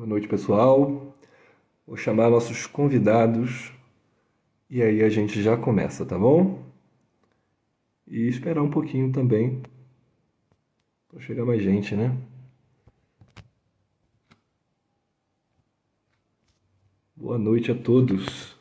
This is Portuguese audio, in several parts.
Boa noite, pessoal. Vou chamar nossos convidados e aí a gente já começa, tá bom? E esperar um pouquinho também para chegar mais gente, né? Boa noite a todos.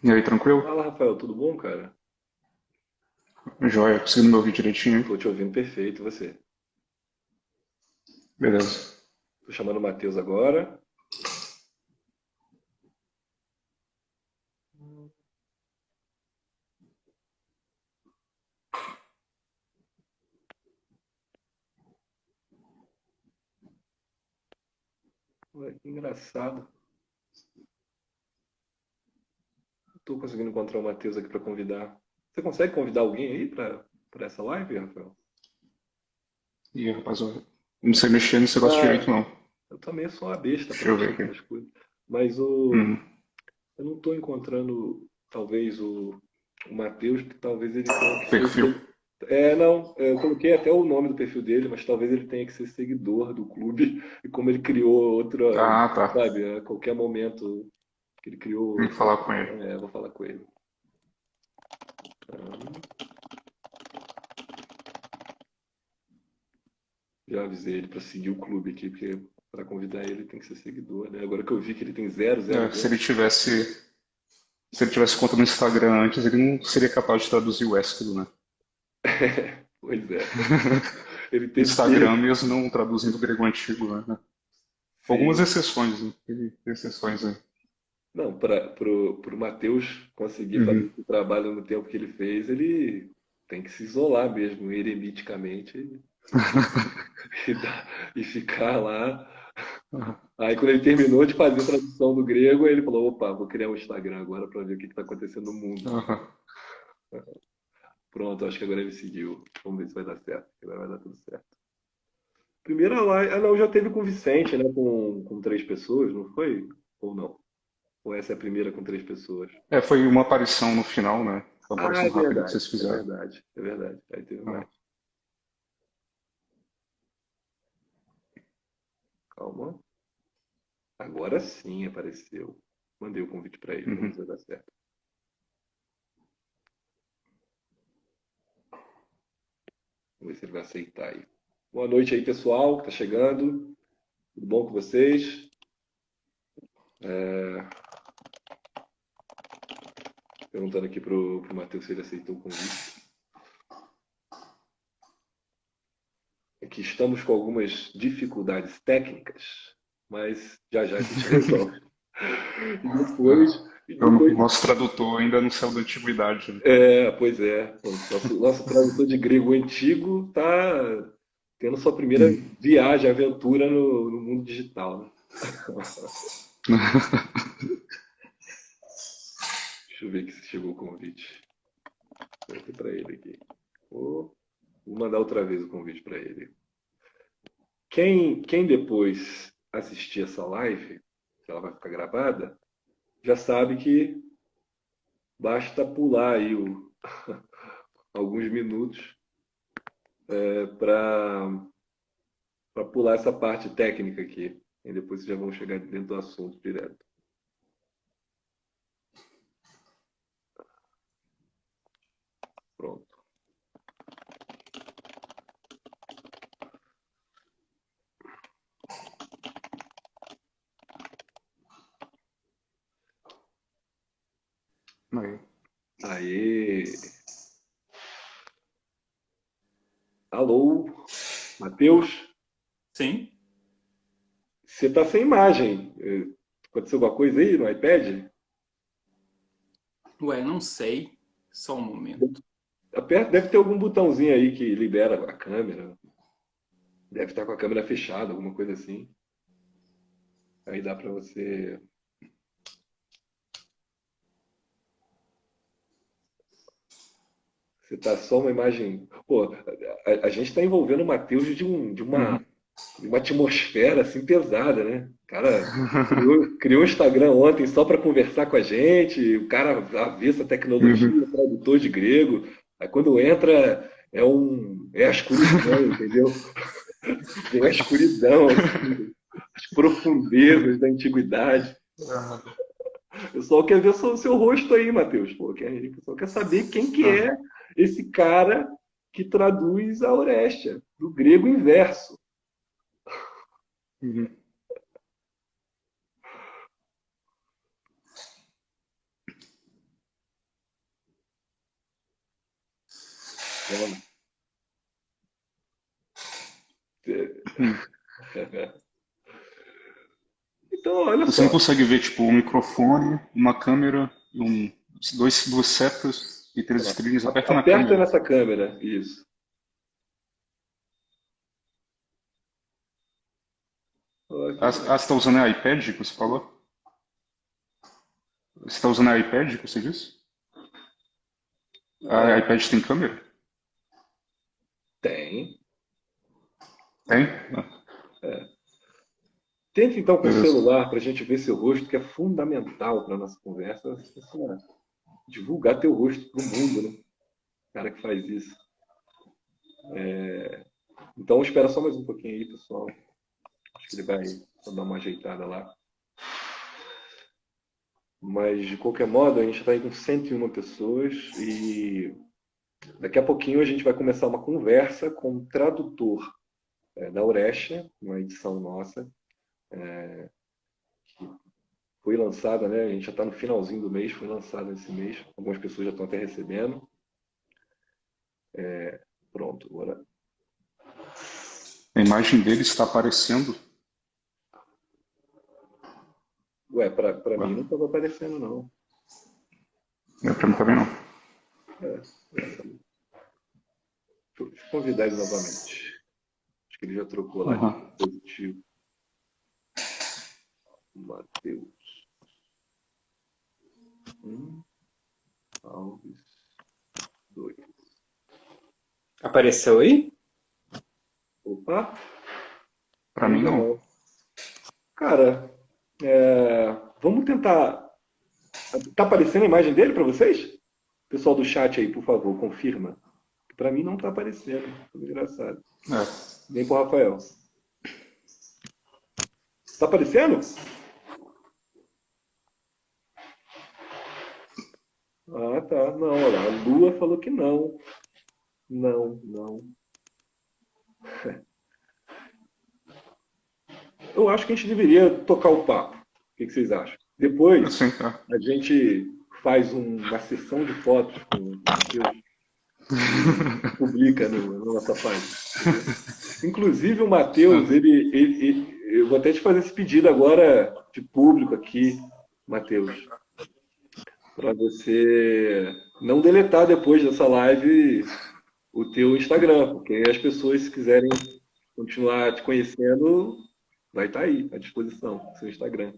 E aí, tranquilo? Fala, Rafael, tudo bom, cara? Joia, conseguindo me ouvir direitinho? Tô te ouvindo perfeito, e você? Beleza. Tô chamando o Matheus agora. Ué, que engraçado. Não tô conseguindo encontrar o Matheus aqui para convidar. Você consegue convidar alguém aí para essa live, Rafael? E aí, rapaz, eu não sei mexer nesse negócio Ah, direito, não. eu também sou uma besta Deixa para eu ver mexer aqui. nessas coisas. Mas Uhum. eu não estou encontrando, talvez, o Matheus, que talvez ele tenha que ser. Perfil. Não, eu coloquei até o nome do perfil dele, mas talvez ele tenha que ser seguidor do clube. E como ele criou outra, Ah, tá. sabe, a qualquer momento que ele criou Tem que outra. falar com ele. Vou falar com ele. Ah, já avisei ele para seguir o clube aqui, porque para convidar ele tem que ser seguidor, né? Agora que eu vi que ele tem zero, zero, É, zero. se ele tivesse conta no Instagram antes, ele não seria capaz de traduzir o Esquilo, né? Pois é. Ele teve Instagram que. mesmo não traduzindo o grego antigo, né? Com algumas Sim. exceções, né? Teve exceções aí. Não, para pro Matheus conseguir fazer Uhum. esse trabalho no tempo que ele fez, ele tem que se isolar mesmo, eremiticamente, e ficar lá. Aí, quando ele terminou de fazer a tradução do grego, ele falou: opa, vou criar um Instagram agora para ver o que está acontecendo no mundo. Aham. Pronto, acho que agora ele seguiu. Vamos ver se vai dar certo. Agora vai dar tudo certo. Primeira live. Ah, não, já teve com o Vicente, né? Com três pessoas, não foi? Ou não? Ou essa é a primeira com três pessoas? É, foi uma aparição no final, né? Foi uma Ah, aparição é rápida que verdade, vocês é fizeram. verdade, é verdade. Aí teve mais. Ah. Calma. Agora sim apareceu. Mandei o convite para ele, vamos Uhum. ver se vai dar certo. Vamos ver se ele vai aceitar aí. Boa noite aí, pessoal, que tá chegando. Tudo bom com vocês? É, perguntando aqui pro Matheus se ele aceitou o convite. Aqui estamos com algumas dificuldades técnicas, mas já já a gente resolve. E depois, e O depois nosso tradutor ainda não saiu da antiguidade, né? pois é, o nosso tradutor de grego antigo está tendo sua primeira Hum. viagem, aventura no mundo digital, né? Deixa eu ver aqui se chegou o convite. Vou para ele aqui. Vou mandar outra vez o convite para ele. Quem depois assistir essa live, que ela vai ficar gravada, já sabe que basta pular aí alguns minutos para pular essa parte técnica aqui. E depois vocês já vão chegar dentro do assunto direto. Pronto. Aí. Aê! Alô, Matheus? Sim. Você está sem imagem. Aconteceu alguma coisa aí no iPad? Ué, não sei. Só um momento. Deve ter algum botãozinho aí que libera a câmera. Deve estar com a câmera fechada, alguma coisa assim. Aí dá para você Você tá só uma imagem. Pô, a gente está envolvendo o Matheus Uhum. de uma atmosfera assim pesada, né? O cara criou um Instagram ontem só para conversar com a gente. O cara avessa a Uhum. tecnologia, tradutor de grego. Aí quando entra é a escuridão, entendeu? Vem a escuridão, assim, as profundezas da antiguidade. O pessoal quer ver o seu rosto aí, Matheus. Pô, o pessoal quer saber quem que Ah, é esse cara que traduz a Orestia, do grego inverso. uhum. Então, Hum. então, olha Você não só. consegue ver, tipo, um microfone, uma câmera, duas setas e três estrelinhas. Aperta na Aperta câmera. nessa câmera. Isso. Olha que Você está usando o iPad que você falou? Você está usando o iPad que você disse? A ah, iPad tem câmera? tem. Tem? Tenta então com o Beleza. celular para a gente ver seu rosto, que é fundamental para a nossa conversa. Divulgar teu rosto para o mundo, né? O cara que faz isso. Então espera só mais um pouquinho aí, pessoal. Acho que ele vai só dar uma ajeitada lá. Mas, de qualquer modo, a gente está aí com 101 pessoas e daqui a pouquinho a gente vai começar uma conversa com o tradutor da Urestia, uma edição nossa, que foi lançada, né? A gente já está no finalzinho do mês, foi lançada esse mês. Algumas pessoas já estão até recebendo. Pronto, agora. A imagem dele está aparecendo. Ué, para Ué, mim não estava aparecendo, não. pra mim também não. Deixa eu convidar ele novamente. Acho que ele já trocou lá de Aham. dispositivo. Matheus. Alves 2. Apareceu aí? Opa, Pra mim ainda não. não. Cara, vamos tentar. Tá aparecendo a imagem dele para vocês? Pessoal do chat aí, por favor, confirma. Para mim não tá aparecendo. Tudo engraçado. É. Nem pro Rafael. Tá aparecendo? Ah, tá. Não, olha lá. A Lua falou que não. Não, não. Eu acho que a gente deveria tocar o papo. O que vocês acham? Depois Assim, tá. a gente faz uma sessão de fotos com o Matheus e publica na nossa página. Entendeu? Inclusive o Matheus, É. eu vou até te fazer esse pedido agora de público aqui, Matheus, para você não deletar depois dessa live o teu Instagram, porque aí as pessoas, se quiserem continuar te conhecendo, vai estar aí à disposição, seu Instagram.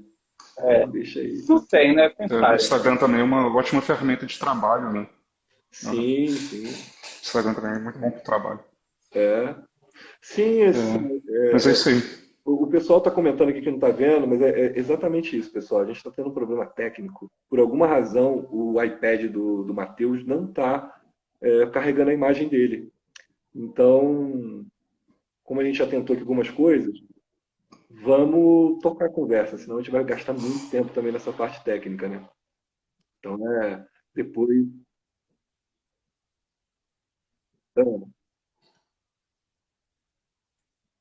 É, Então deixa aí. não tem, né? Quem O sabe? Instagram também é uma ótima ferramenta de trabalho, né? Aham. Sim, sim. O Instagram também é muito bom para o trabalho. É. Sim, É. Mas é isso aí. o pessoal está comentando aqui que não está vendo, mas é exatamente isso, pessoal. A gente está tendo um problema técnico. Por alguma razão, o iPad do Matheus não está carregando a imagem dele. Então, como a gente já tentou aqui algumas coisas, vamos tocar a conversa, senão a gente vai gastar muito tempo também nessa parte técnica, né? Então, depois.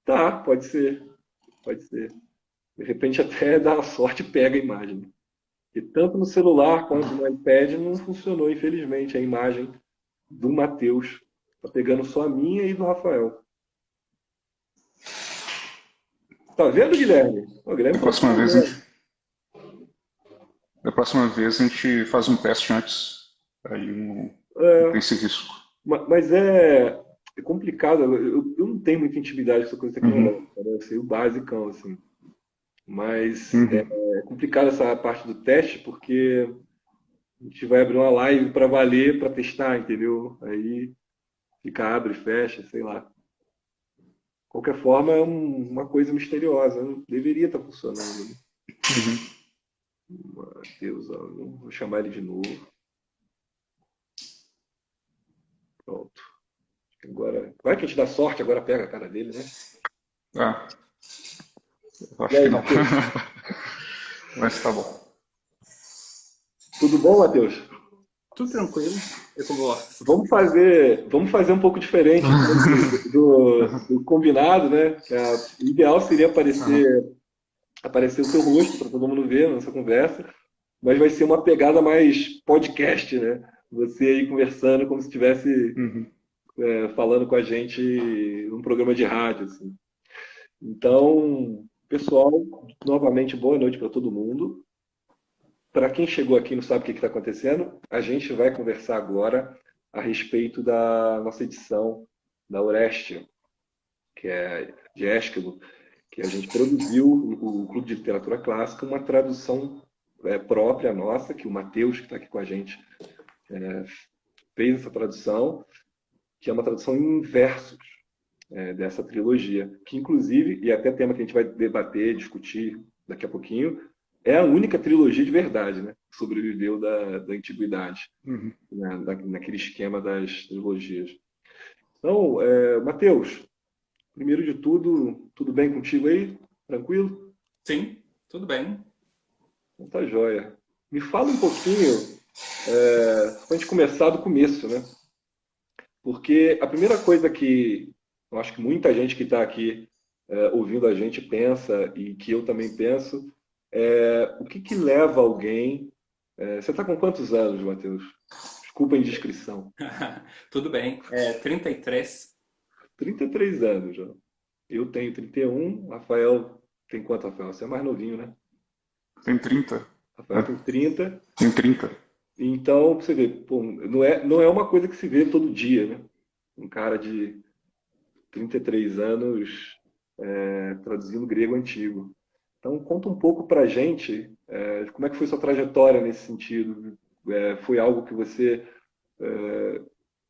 Tá, pode ser. Pode ser. De repente até dá uma sorte e pega a imagem. E tanto no celular quanto no iPad não funcionou, infelizmente, a imagem do Matheus. Tá pegando só a minha e do Rafael. Tá vendo, Guilherme? O Guilherme Da falou que tá próxima vez a vendo. gente, da próxima vez a gente faz um teste antes. Aí não tem É, esse risco. mas é complicado. Eu não tenho muita intimidade com essa coisa Uhum. tecnológica, né? Eu sei o basicão, assim. Mas Uhum. é complicado essa parte do teste, porque A gente vai abrir uma live para valer, para testar, entendeu? Aí fica, abre, fecha, sei lá. De qualquer forma, é uma coisa misteriosa. Né? Deveria estar funcionando. Né? Uhum. Deus, ó, vou chamar ele de novo. Pronto. Agora, vai que a gente dá sorte, agora pega a cara dele, né? Ah, eu E acho aí, que não. Matheus? Mas tá bom. Tudo bom, Matheus? Tudo tranquilo. Eu com você. Vamos fazer um pouco diferente então, do combinado, né? O ideal seria Aham. aparecer o seu rosto para todo mundo ver nessa conversa, mas vai ser uma pegada mais podcast, né? Você aí conversando como se estivesse Uhum. falando com a gente num programa de rádio, assim. Então, pessoal, novamente boa noite para todo mundo. Para quem chegou aqui e não sabe o que está acontecendo, a gente vai conversar agora a respeito da nossa edição da Oreste, que é de Ésquilo, que a gente produziu, o Clube de Literatura Clássica, uma tradução própria nossa, que o Matheus, que está aqui com a gente, fez essa tradução, que é uma tradução em versos dessa trilogia, que inclusive, e até tema que a gente vai debater, discutir daqui a pouquinho, é a única trilogia de verdade, né, que sobreviveu da antiguidade, Uhum. né, naquele esquema das trilogias. Então, Matheus, primeiro de tudo bem contigo aí? Tranquilo? Sim, tudo bem. Então tá joia. Me fala um pouquinho, para a gente começar do começo, né? Porque a primeira coisa que eu acho que muita gente que está aqui ouvindo a gente pensa, e que eu também penso, é o que que leva alguém. Você está com quantos anos, Matheus? Desculpa a indiscrição. Tudo bem. 33. 33 anos já. Eu tenho 31. Rafael tem quanto, Rafael? Você é mais novinho, né? Tem 30, Rafael né? tem 30. Tem 30. Então, pra você ver, pô, não é uma coisa que se vê todo dia, né? Um cara de 33 anos traduzindo grego antigo. Então, conta um pouco pra gente como é que foi sua trajetória nesse sentido. Foi algo que você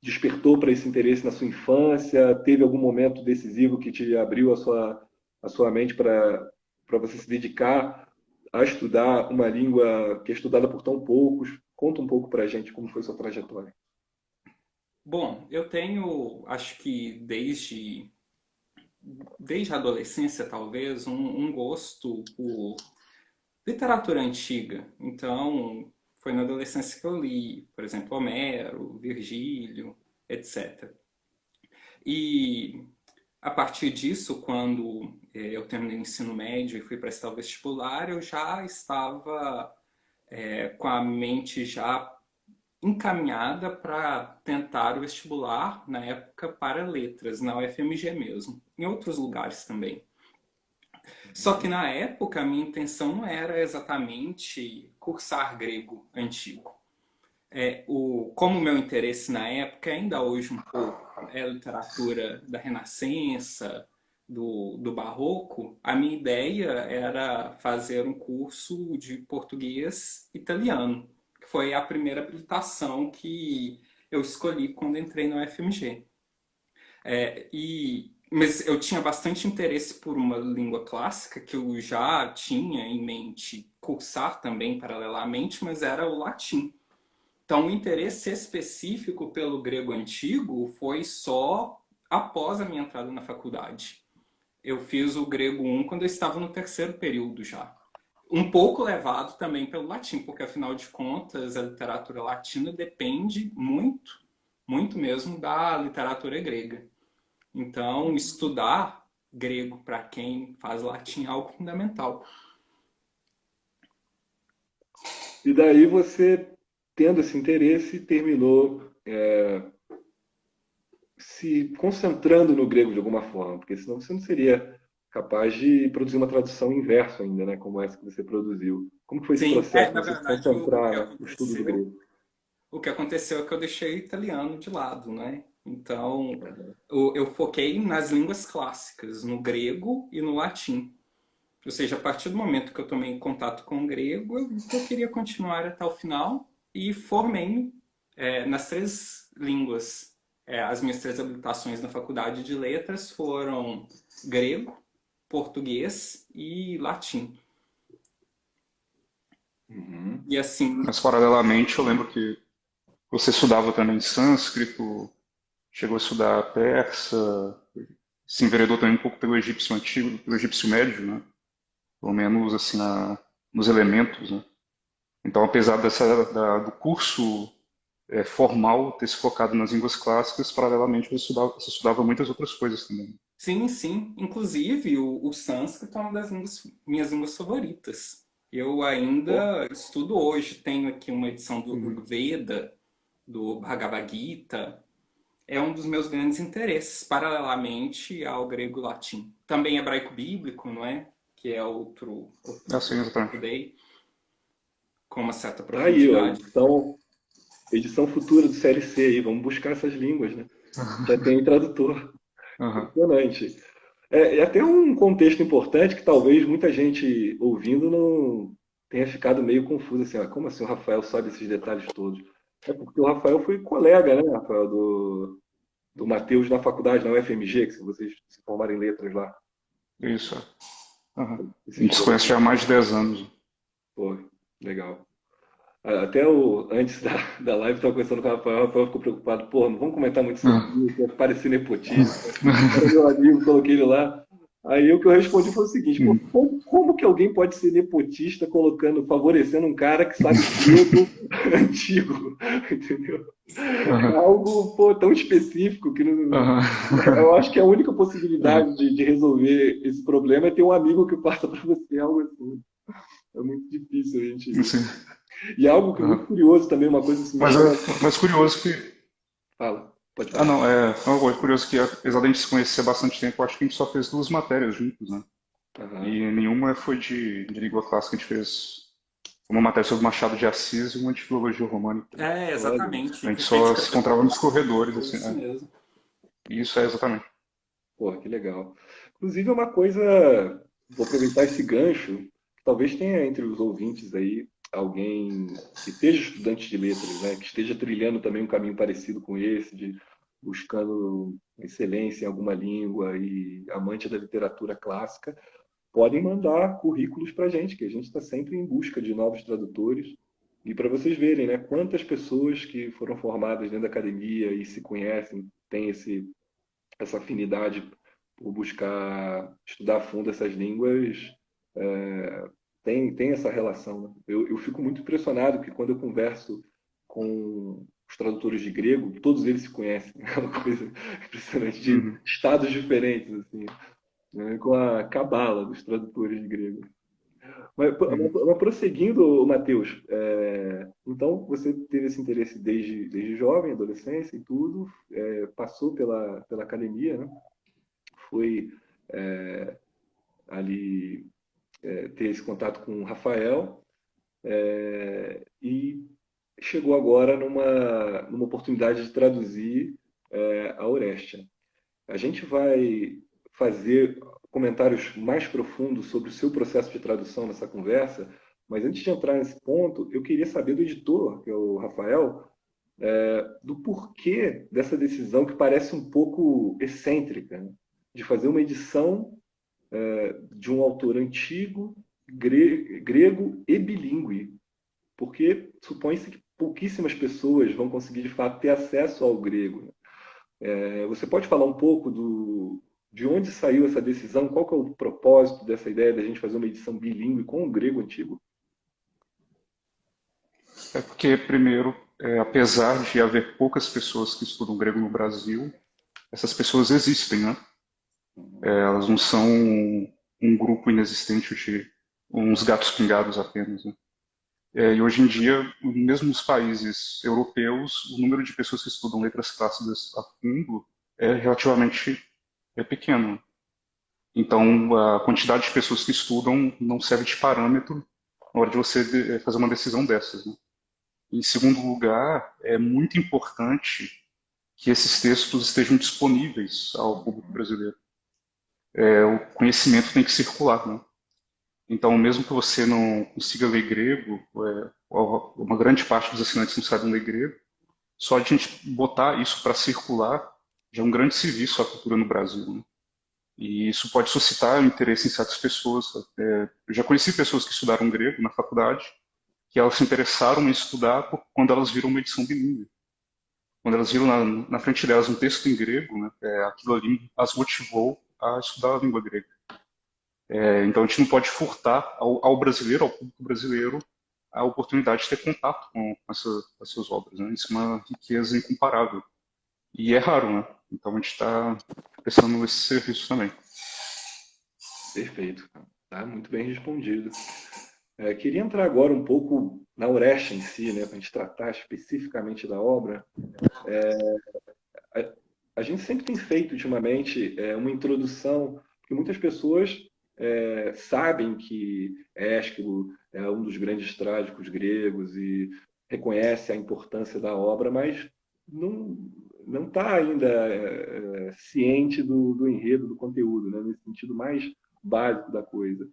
despertou para esse interesse na sua infância? Teve algum momento decisivo que te abriu a sua mente para você se dedicar a estudar uma língua que é estudada por tão poucos? Conta um pouco para a gente como foi sua trajetória. Bom, eu tenho, acho que desde a adolescência, talvez, um gosto por literatura antiga. Então, foi na adolescência que eu li, por exemplo, Homero, Virgílio, etc. E a partir disso, quando eu terminei o ensino médio e fui prestar o vestibular, eu já estava com a mente já encaminhada para tentar o vestibular, na época, para letras, na UFMG mesmo, em outros lugares também. Só que na época a minha intenção não era exatamente cursar grego antigo. Como o meu interesse na época, ainda hoje um pouco, é a literatura da Renascença, do Barroco, a minha ideia era fazer um curso de português italiano, que foi a primeira habilitação que eu escolhi quando entrei na UFMG. Mas eu tinha bastante interesse por uma língua clássica que eu já tinha em mente cursar também paralelamente, mas era o latim. Então, o interesse específico pelo grego antigo foi só após a minha entrada na faculdade. Eu fiz o grego 1 quando eu estava no terceiro período já. Um pouco levado também pelo latim, porque afinal de contas a literatura latina depende muito, muito mesmo da literatura grega. Então, estudar grego para quem faz latim é algo fundamental. E daí você, tendo esse interesse, terminou se concentrando no grego de alguma forma, porque senão você não seria capaz de produzir uma tradução em verso ainda, né, como essa que você produziu. Como que foi esse Sim, processo de na você se verdade, concentrar no estudo do grego? o que aconteceu é que eu deixei o italiano de lado, né? Então, eu foquei nas línguas clássicas, no grego e no latim. Ou seja, a partir do momento que eu tomei contato com o grego, eu queria continuar até o final. e formei-me nas três línguas. As minhas três habilitações na faculdade de letras foram grego, português e latim. Uhum. E assim, Mas, paralelamente, eu lembro que você estudava também sânscrito, chegou a estudar persa, se enveredou também um pouco pelo egípcio antigo, pelo egípcio médio, né? Pelo menos assim nos elementos, né? Então, apesar do curso formal ter se focado nas línguas clássicas, paralelamente você estudava muitas outras coisas também. sim, sim. Inclusive, o sânscrito é uma das minhas línguas favoritas. Eu Pô, ainda estudo hoje. Tenho aqui uma edição do Uhum. Rig Veda, do Bhagavad Gita. É um dos meus grandes interesses, paralelamente ao grego e latim. Também hebraico bíblico, não é? Que é outro Assim, curso que eu exatamente. estudei com uma certa tá aí, ó, profundidade. edição futura do CLC aí, vamos buscar essas línguas, né? Já tem tradutor. Aham. Impressionante. É até um contexto importante que talvez muita gente ouvindo não tenha ficado meio confuso assim, ó, como assim o Rafael sabe esses detalhes todos? É porque o Rafael foi colega, né, Rafael, do Matheus na faculdade, na UFMG, que vocês se formaram em letras lá. Isso. Aham. E A se gente se conhece já há mais de 10 anos. Pô, legal. Até antes da live, estava conversando com o Rafael ficou preocupado. Pô, não vamos comentar muito sobre Ah. isso, vai parecer nepotismo. Era meu amigo, coloquei ele lá. Aí o que eu respondi foi o seguinte: pô, Hum. como que alguém pode ser nepotista favorecendo um cara que sabe grego antigo? Entendeu? É Aham. algo, pô, tão específico que não, Aham. eu acho que a única Aham. possibilidade de resolver esse problema é ter um amigo que passa para você algo assim. É muito difícil a gente. Sim. E algo que é muito Aham. curioso também, uma coisa que me Mas, chama. mas curioso que. Fala, pode Ah, falar. não, é curioso que, apesar de a gente se conhecer há bastante tempo, eu acho que a gente só fez duas matérias juntos, né? Aham. E nenhuma foi de língua clássica, a gente fez uma matéria sobre Machado de Assis e uma de filologia românica. Olha, A Exatamente. gente só Crítica se encontrava nos corredores, é assim, isso né? mesmo. E isso é exatamente. pô, que legal. Inclusive, é uma coisa. Vou aproveitar esse gancho. Talvez tenha entre os ouvintes aí alguém que seja estudante de letras, né? Que esteja trilhando também um caminho parecido com esse, de buscando excelência em alguma língua e amante da literatura clássica. Podem mandar currículos para a gente, que a gente está sempre em busca de novos tradutores. E para vocês verem, né, quantas pessoas que foram formadas dentro da academia e se conhecem, têm essa afinidade por buscar estudar a fundo essas línguas, tem essa relação. Né? Eu fico muito impressionado que quando eu converso com os tradutores de grego, todos eles se conhecem. É uma coisa impressionante, de Uhum. estados diferentes, assim, né? Com a cabala dos tradutores de grego. Uhum. Mas prosseguindo, Matheus, então você teve esse interesse desde jovem, adolescência e tudo, passou pela academia, né? Foi ali ter esse contato com o Rafael e chegou agora numa oportunidade de traduzir a Orestia. A gente vai fazer comentários mais profundos sobre o seu processo de tradução nessa conversa, mas antes de entrar nesse ponto, eu queria saber do editor, que é o Rafael, do porquê dessa decisão que parece um pouco excêntrica, né? De fazer uma edição de um autor antigo, grego e bilíngue, porque supõe-se que pouquíssimas pessoas vão conseguir de fato ter acesso ao grego. Né? Você pode falar um pouco de onde saiu essa decisão? Qual que é o propósito dessa ideia da gente fazer uma edição bilíngue com o grego antigo? É porque, primeiro, apesar de haver poucas pessoas que estudam grego no Brasil, essas pessoas existem, né? Elas não são um grupo inexistente de uns gatos pingados apenas, né? E hoje em dia, mesmo nos países europeus, o número de pessoas que estudam letras clássicas a fundo é relativamente pequeno. Então, a quantidade de pessoas que estudam não serve de parâmetro na hora de você fazer uma decisão dessas, né? Em segundo lugar, é muito importante que esses textos estejam disponíveis ao público brasileiro. O conhecimento tem que circular, né? Então, mesmo que você não consiga ler grego, uma grande parte dos assinantes não sabem ler grego. Só a gente botar isso para circular já é um grande serviço à cultura no Brasil, né? E isso pode suscitar interesse em certas pessoas. Eu já conheci pessoas que estudaram grego na faculdade, que elas se interessaram em estudar quando elas viram uma edição bilíngue. Quando elas viram na frente delas um texto em grego, né, aquilo ali as motivou a estudar a língua grega. Então a gente não pode furtar ao brasileiro, ao público brasileiro, a oportunidade de ter contato com essas obras. Né? Isso é uma riqueza incomparável. E é raro, né? Então a gente está prestando esse serviço também. Perfeito, cara. Tá muito bem respondido. Queria entrar agora um pouco na Oreste em si, né, para a gente tratar especificamente da obra. A gente sempre tem feito ultimamente uma introdução, porque muitas pessoas sabem que Ésquilo é um dos grandes trágicos gregos e reconhece a importância da obra, mas não está ainda ciente do enredo, do conteúdo, né, nesse sentido mais básico da coisa.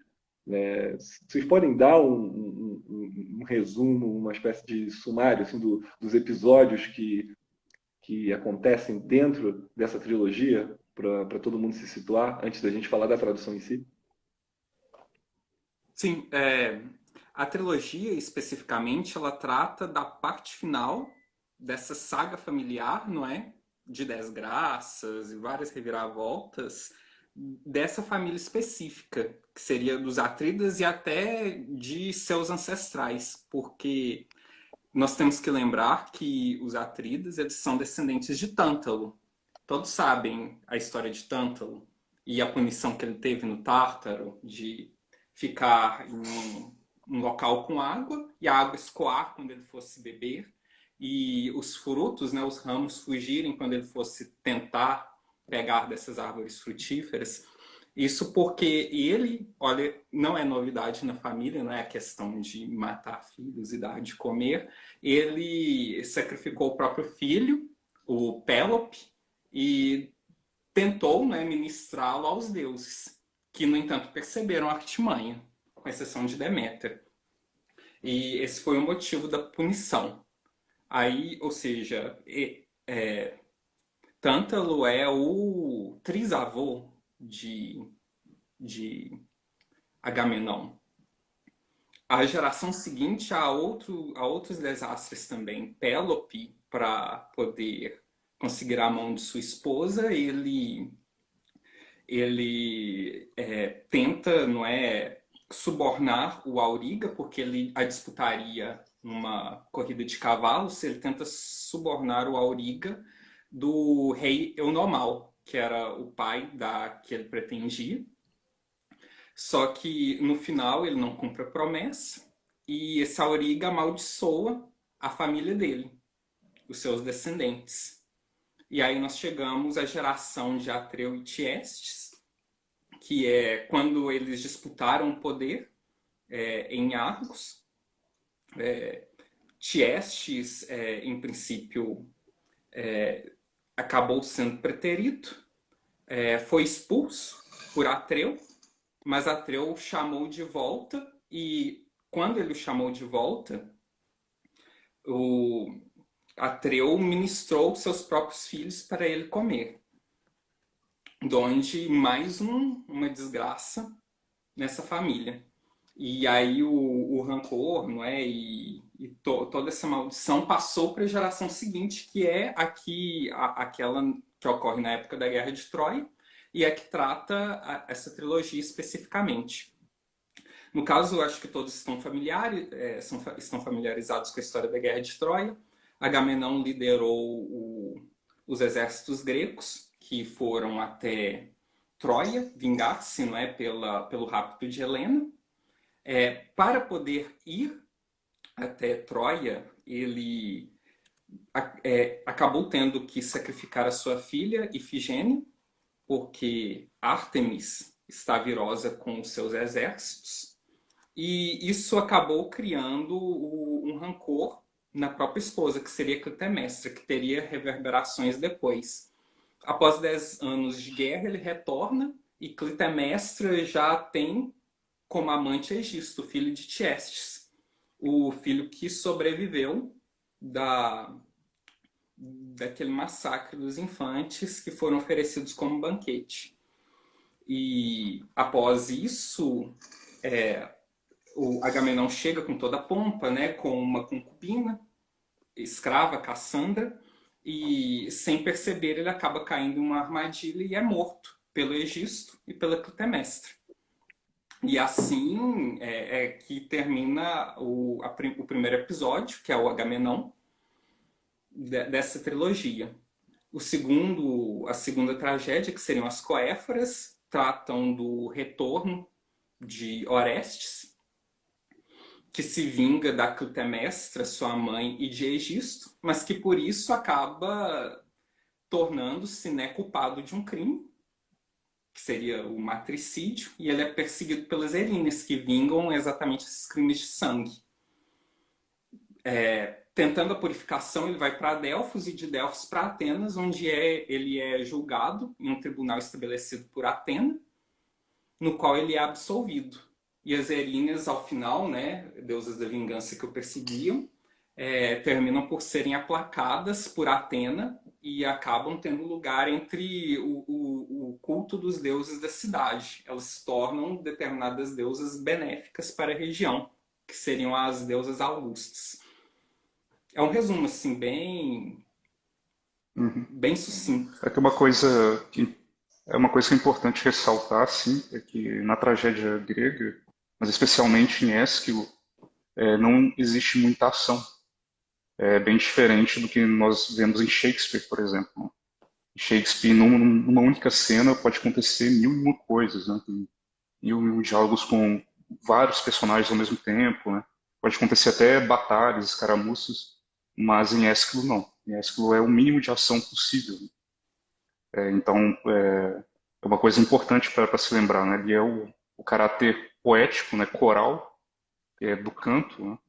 Vocês podem dar um resumo, uma espécie de sumário assim, dos episódios que acontecem dentro dessa trilogia, para todo mundo se situar, antes da gente falar da tradução em si? Sim, a trilogia especificamente ela trata da parte final dessa saga familiar, não é? De desgraças e várias reviravoltas dessa família específica, que seria dos Atreides e até de seus ancestrais, porque nós temos que lembrar que os Atreides eles são descendentes de Tântalo. Todos sabem a história de Tântalo e a punição que ele teve no Tártaro de ficar em um local com água e a água escoar quando ele fosse beber e os frutos, né, os ramos fugirem quando ele fosse tentar pegar dessas árvores frutíferas. Isso porque ele, olha, não é novidade na família, não é a questão de matar filhos e dar de comer. Ele sacrificou o próprio filho, o Pélope, e tentou, né, ministrá-lo aos deuses, que, no entanto, perceberam a artimanha, com exceção de Deméter. E esse foi o motivo da punição. Aí, ou seja, Tântalo é o trisavô de Agamenon. A geração seguinte há outros desastres também. Pélope, para poder conseguir a mão de sua esposa, ele tenta, não é, subornar o Auriga, porque ele a disputaria numa corrida de cavalos. Ele tenta subornar o Auriga do rei Eunomal, que era o pai da que ele pretendia. Só que no final ele não cumpre a promessa e esse Auriga amaldiçoa a família dele, os seus descendentes. E aí nós chegamos à geração de Atreu e Tiestes, que é quando eles disputaram o poder em Argos. Tiestes, em princípio, acabou sendo preterito, foi expulso por Atreu, mas Atreu o chamou de volta e quando ele o chamou de volta, o Atreu ministrou seus próprios filhos para ele comer. Donde mais uma desgraça nessa família. E aí o rancor, não é? E toda essa maldição passou para a geração seguinte, que é aquela que ocorre na época da Guerra de Troia, e é que trata essa trilogia especificamente. No caso, acho que todos estão familiarizados com a história da Guerra de Troia. Agamenon liderou os exércitos gregos, que foram até Troia, vingar-se, não é, pelo rapto de Helena. Para poder ir até Troia, ele acabou tendo que sacrificar a sua filha, Ifigênia, porque Ártemis está virosa com os seus exércitos. E isso acabou criando um rancor na própria esposa, que seria Clitemnestra, que teria reverberações depois. Após 10 anos de guerra, ele retorna e Clitemnestra já tem como amante Egisto, filho de Tiestes. o filho que sobreviveu daquele massacre dos infantes que foram oferecidos como banquete. E após isso, o Agamenon chega com toda a pompa, né, com uma concubina, escrava, Cassandra, e sem perceber ele acaba caindo em uma armadilha e é morto pelo Egisto e pela Clitemnestra. E assim que termina o primeiro episódio, que é o Agamenon, dessa trilogia. A segunda tragédia, que seriam as Coéforas, tratam do retorno de Orestes, que se vinga da Clitemnestra, sua mãe, e de Egisto, mas que por isso acaba tornando-se, né, culpado de um crime, que seria o matricídio, e ele é perseguido pelas Erinas, que vingam exatamente esses crimes de sangue. Tentando a purificação, ele vai para Delfos e de Delfos para Atenas, onde ele é julgado em um tribunal estabelecido por Atena, no qual ele é absolvido. E as Erinas, ao final, né, deusas da vingança que o perseguiam, terminam por serem aplacadas por Atena e acabam tendo lugar entre o culto dos deuses da cidade. Elas se tornam determinadas deusas benéficas para a região, que seriam as deusas augustas. É um resumo, assim, bem sucinto. É que uma coisa que é importante ressaltar, assim, é que na tragédia grega, mas especialmente em Ésquilo, não existe muita ação. É bem diferente do que nós vemos em Shakespeare, por exemplo. Em Shakespeare, numa única cena, pode acontecer mil e uma coisas, né? Tem mil e um diálogos com vários personagens ao mesmo tempo, né? Pode acontecer até batalhas, escaramuças, mas em Ésquilo não. Em Ésquilo é o mínimo de ação possível. Então, é uma coisa importante para se lembrar, né? Ele é o caráter poético, né? Coral, do canto, né?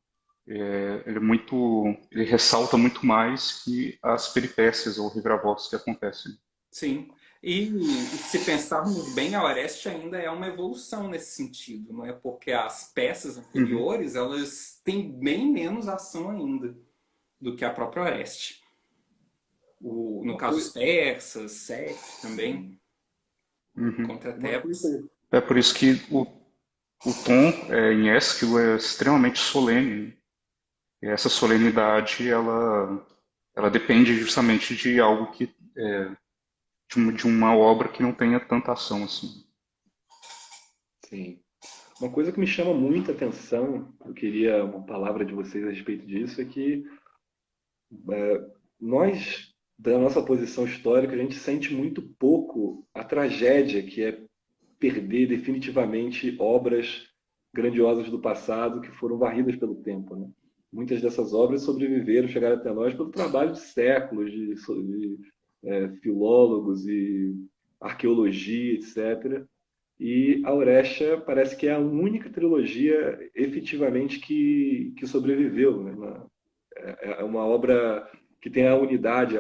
Ele ressalta muito mais que as peripécias ou reviravoltas que acontecem. Sim. E se pensarmos bem, a Oreste ainda é uma evolução nesse sentido, não é? Porque as peças Uhum. anteriores, elas têm bem menos ação ainda do que a própria Oreste. No caso, os persas, Sete também, Uhum. contra Uma Tebas. coisa, É por isso que o tom em Ésquilo é extremamente solene. E essa solenidade, ela depende justamente de algo de uma obra que não tenha tanta ação assim. sim. Uma coisa que me chama muita atenção, eu queria uma palavra de vocês a respeito disso, é que nós, da nossa posição histórica, a gente sente muito pouco a tragédia que é perder definitivamente obras grandiosas do passado que foram varridas pelo tempo, né? Muitas dessas obras sobreviveram, chegaram até nós pelo trabalho de séculos de filólogos e arqueologia, etc. E a Aurélia parece que é a única trilogia efetivamente que sobreviveu, né? É uma obra que tem a unidade,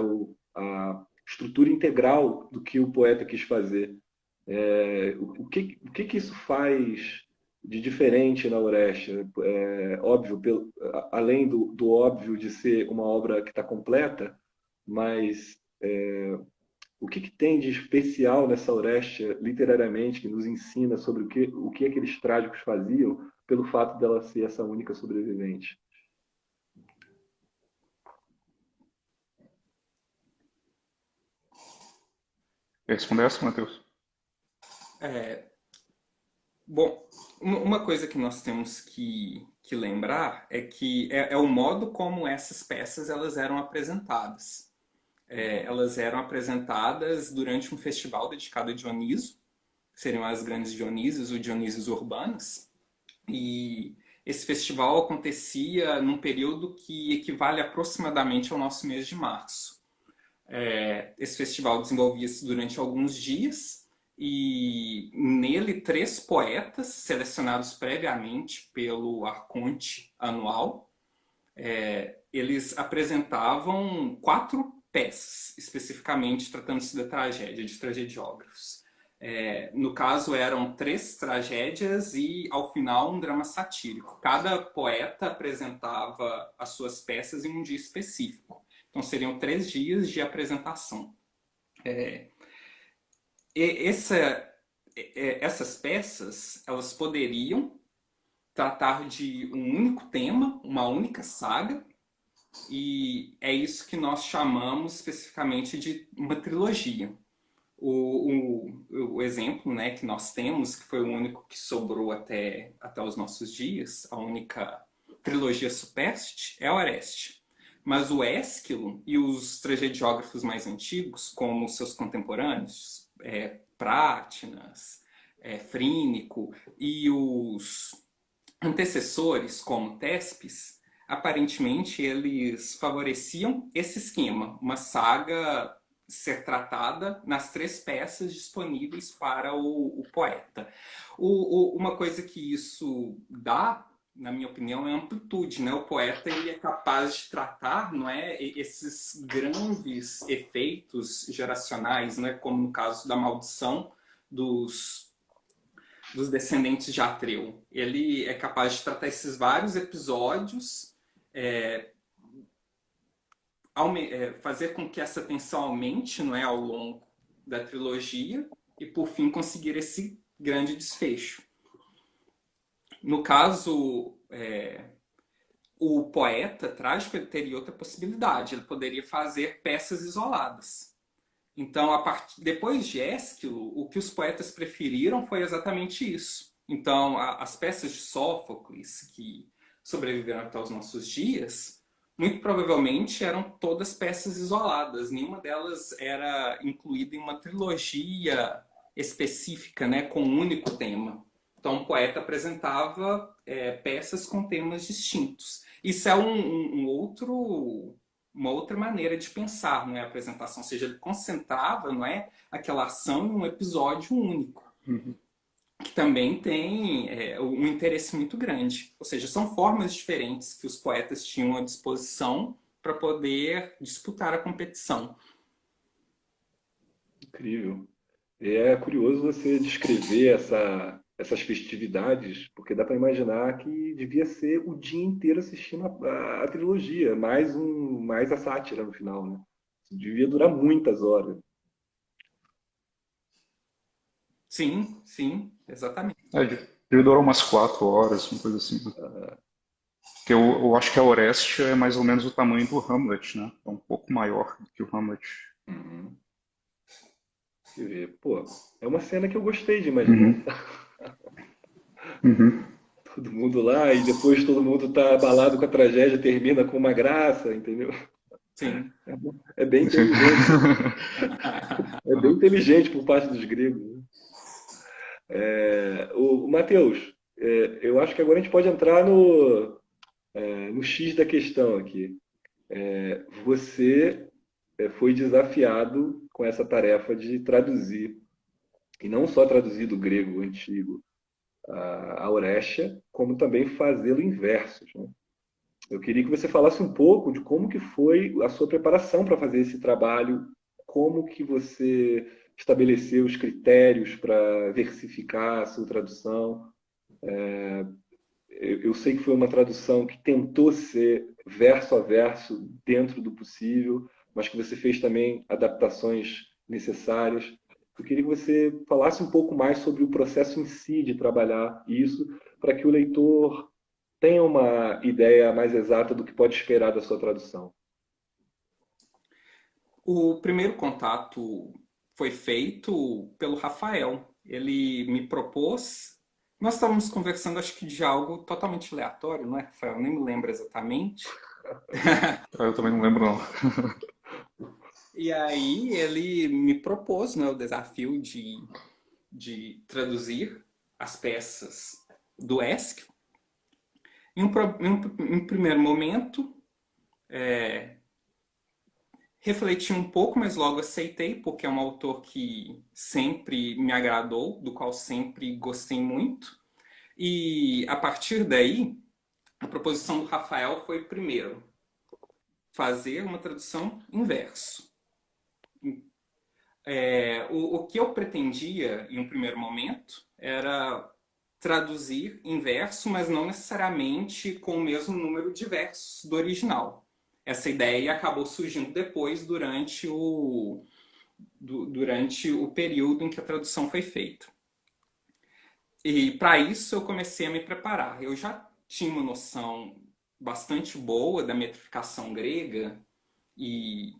a estrutura integral do que o poeta quis fazer. O que isso faz de diferente na Aurélia? Óbvio, além do óbvio de ser uma obra que está completa, mas o que tem de especial nessa Aurélia, literariamente, que nos ensina sobre o que aqueles trágicos faziam, pelo fato dela ser essa única sobrevivente? Quer responder essa, Matheus? Bom, uma coisa que nós temos que lembrar é que é o modo como essas peças elas eram apresentadas. Elas eram apresentadas durante um festival dedicado a Dioniso, que seriam as grandes Dionísias, ou Dionísios urbanas, e esse festival acontecia num período que equivale aproximadamente ao nosso mês de março. Esse festival desenvolvia-se durante alguns dias e nele 3 poetas selecionados previamente pelo Arconte anual, eles apresentavam 4 peças, especificamente tratando-se da tragédia, de tragediógrafos. No caso, eram 3 tragédias e, ao final, um drama satírico. Cada poeta apresentava as suas peças em um dia específico. Então, seriam 3 dias de apresentação. Essas peças, elas poderiam tratar de um único tema, uma única saga, e é isso que nós chamamos especificamente de uma trilogia. O exemplo, né, que nós temos, que foi o único que sobrou até os nossos dias, a única trilogia supérstite, é Oreste. Mas o Ésquilo e os tragediógrafos mais antigos, como seus contemporâneos, Prátinas, Frínico, e os antecessores, como Tespes, aparentemente eles favoreciam esse esquema, uma saga ser tratada nas 3 peças disponíveis para o poeta. Uma coisa que isso dá, na minha opinião, é amplitude, né? O poeta ele é capaz de tratar, não é, esses grandes efeitos geracionais, né? Como no caso da maldição dos descendentes de Atreu. Ele é capaz de tratar esses vários episódios, fazer com que essa tensão aumente, não é, ao longo da trilogia e, por fim, conseguir esse grande desfecho. No caso, o poeta trágico ele teria outra possibilidade. Ele poderia fazer peças isoladas. Então, depois de Ésquilo, o que os poetas preferiram foi exatamente isso. Então, as peças de Sófocles, que sobreviveram até os nossos dias, muito provavelmente eram todas peças isoladas. Nenhuma delas era incluída em uma trilogia específica, né, com um único tema. Então, o poeta apresentava peças com temas distintos. Isso é uma outra maneira de pensar, não é, a apresentação, ou seja, ele concentrava, não é, aquela ação em um episódio único, que também tem um interesse muito grande. Ou seja, são formas diferentes que os poetas tinham à disposição para poder disputar a competição. Incrível. É curioso você descrever essas festividades, porque dá para imaginar que devia ser o dia inteiro assistindo a trilogia, mais a sátira no final, né? Devia durar muitas horas. Sim, sim, exatamente. Ele durou umas 4 horas, uma coisa assim. Porque eu acho que a Oreste é mais ou menos o tamanho do Hamlet, né? É um pouco maior do que o Hamlet. Uhum. Quer ver, pô, é uma cena que eu gostei de imaginar. Todo mundo lá e depois todo mundo tá abalado com a tragédia, termina com uma graça, entendeu? Sim. É bem Sim. inteligente. É bem inteligente por parte dos gregos, né? O Matheus, eu acho que agora a gente pode entrar no X da questão aqui. Você foi desafiado com essa tarefa de traduzir, e não só traduzir do grego antigo a Aurécia, como também fazê-lo em versos, né? Eu queria que você falasse um pouco de como que foi a sua preparação para fazer esse trabalho, como que você estabeleceu os critérios para versificar a sua tradução. Eu sei que foi uma tradução que tentou ser verso a verso dentro do possível, mas que você fez também adaptações necessárias. Eu queria que você falasse um pouco mais sobre o processo em si de trabalhar isso, para que o leitor tenha uma ideia mais exata do que pode esperar da sua tradução. O primeiro contato foi feito pelo Rafael. Ele me propôs. Nós estávamos conversando, acho que de algo totalmente aleatório, não é, Rafael? Eu nem me lembro exatamente. Eu também não lembro, não. E aí ele me propôs, né, o desafio de traduzir as peças do Ésquilo. Em um primeiro momento, refleti um pouco, mas logo aceitei, porque é um autor que sempre me agradou, do qual sempre gostei muito. E a partir daí, a proposição do Rafael foi, primeiro, fazer uma tradução em verso. O que eu pretendia, em um primeiro momento, era traduzir em verso, mas não necessariamente com o mesmo número de versos do original. Essa ideia acabou surgindo depois, durante o período em que a tradução foi feita. E para isso eu comecei a me preparar. Eu já tinha uma noção bastante boa da metrificação grega e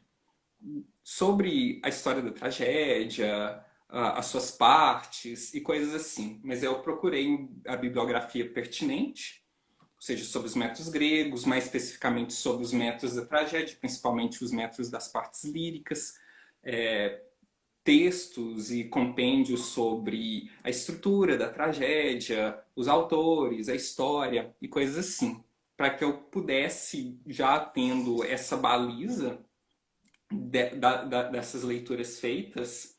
sobre a história da tragédia, as suas partes e coisas assim. Mas eu procurei a bibliografia pertinente, ou seja, sobre os métodos gregos, mais especificamente sobre os métodos da tragédia, principalmente os métodos das partes líricas, textos e compêndios sobre a estrutura da tragédia, os autores, a história e coisas assim, para que eu pudesse, já tendo essa baliza dessas leituras feitas,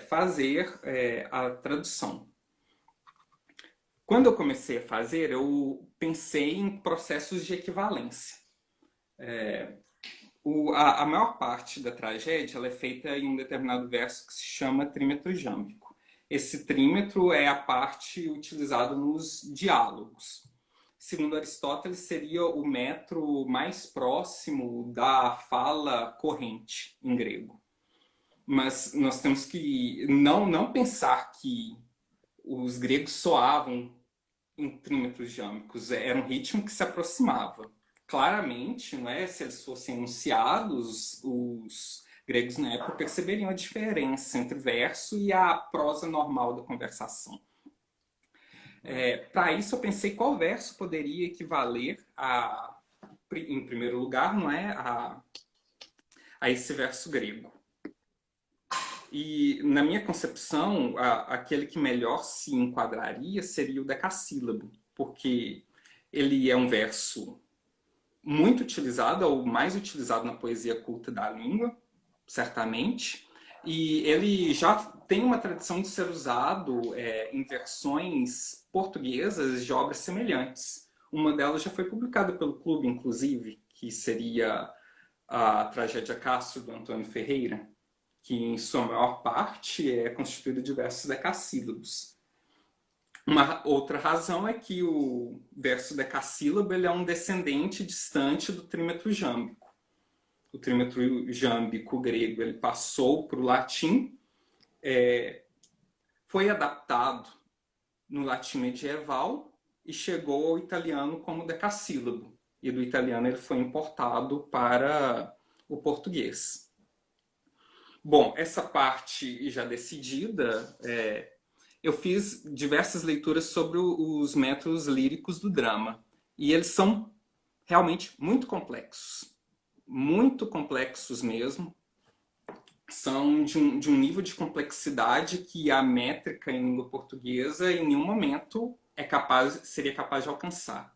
fazer a tradução. Quando eu comecei a fazer, eu pensei em processos de equivalência. A maior parte da tragédia ela é feita em um determinado verso que se chama trímetro jâmbico. Esse trímetro é a parte utilizada nos diálogos. Segundo Aristóteles, seria o metro mais próximo da fala corrente em grego. Mas nós temos que não pensar que os gregos soavam em trímetros jâmicos. Era um ritmo que se aproximava. Claramente, não é? Se eles fossem enunciados, os gregos na época perceberiam a diferença entre o verso e a prosa normal da conversação. Para isso, eu pensei qual verso poderia equivaler em primeiro lugar, não é, a esse verso grego. E, na minha concepção, aquele que melhor se enquadraria seria o decassílabo, porque ele é um verso muito utilizado, é o mais utilizado na poesia culta da língua, certamente, e ele já tem uma tradição de ser usado em versões portuguesas de obras semelhantes. Uma delas já foi publicada pelo Clube, inclusive, que seria a Tragédia Castro, do Antônio Ferreira, que em sua maior parte é constituída de versos decassílabos. Uma outra razão é que o verso decassílabo ele é um descendente distante do trímetro jâmbico. O trímetro jâmbico grego ele passou para o latim, foi adaptado no latim medieval e chegou ao italiano como decassílabo. E do italiano ele foi importado para o português. Bom, essa parte já decidida, eu fiz diversas leituras sobre os métodos líricos do drama. E eles são realmente muito complexos mesmo. São de um nível de complexidade que a métrica em língua portuguesa em nenhum momento seria capaz de alcançar.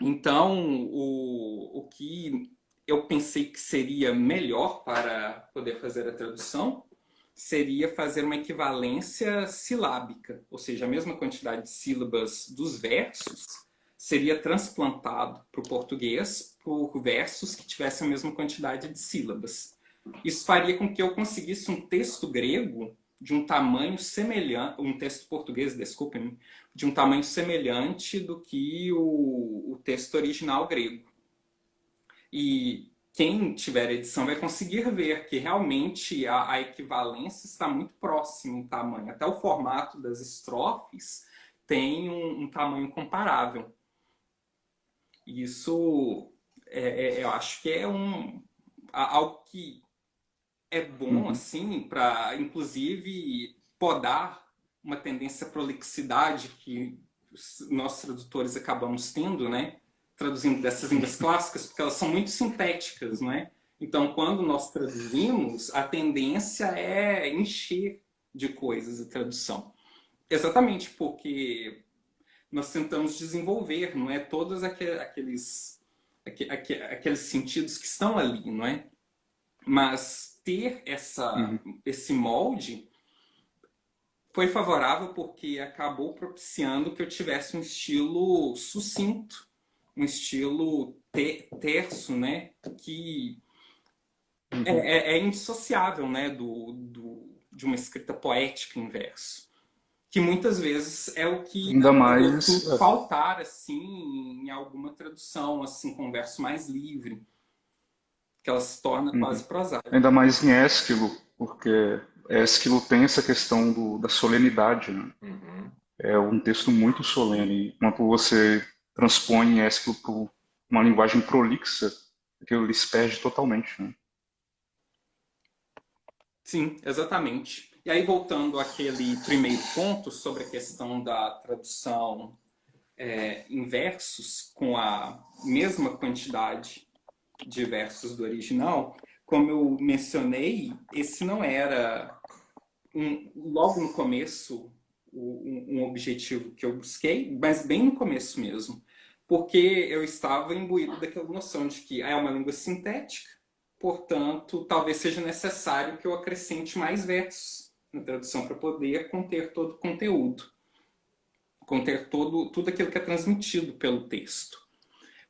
Então, o que eu pensei que seria melhor para poder fazer a tradução seria fazer uma equivalência silábica, ou seja, a mesma quantidade de sílabas dos versos seria transplantado para o português por versos que tivessem a mesma quantidade de sílabas. Isso faria com que eu conseguisse um texto grego de um tamanho semelhante, um texto português, desculpem-me, de um tamanho semelhante do que o texto original grego. E quem tiver edição vai conseguir ver que realmente a equivalência está muito próxima em tamanho. Até o formato das estrofes tem um tamanho comparável. Isso eu acho que é algo que é bom, assim, para, inclusive, podar uma tendência à prolixidade que nós tradutores acabamos tendo, né? Traduzindo dessas línguas clássicas, porque elas são muito sintéticas, né? Então, quando nós traduzimos, a tendência é encher de coisas a tradução. Exatamente porque nós tentamos desenvolver, não é? Todos aqueles sentidos que estão ali, não é? Mas ter esse molde foi favorável porque acabou propiciando que eu tivesse um estilo sucinto, um estilo terso, né? Que Uhum. é indissociável, né, de uma escrita poética em verso, que muitas vezes é o que Ainda eu mais, sinto faltar assim em alguma tradução assim com verso mais livre, que ela se torna uhum. quase prosaica. Ainda mais em Ésquilo, porque Ésquilo tem essa questão da solenidade, né? Uhum. É um texto muito solene. Quando você transpõe Ésquilo para uma linguagem prolixa, aquilo ali se perde totalmente, né? Sim, exatamente. E aí voltando àquele primeiro ponto sobre a questão da tradução em versos com a mesma quantidade de versos do original, como eu mencionei, esse não era logo no começo um objetivo que eu busquei, mas bem no começo mesmo, porque eu estava imbuído daquela noção de que é uma língua sintética, portanto, talvez seja necessário que eu acrescente mais versos na tradução para poder conter todo o conteúdo, conter tudo aquilo que é transmitido pelo texto.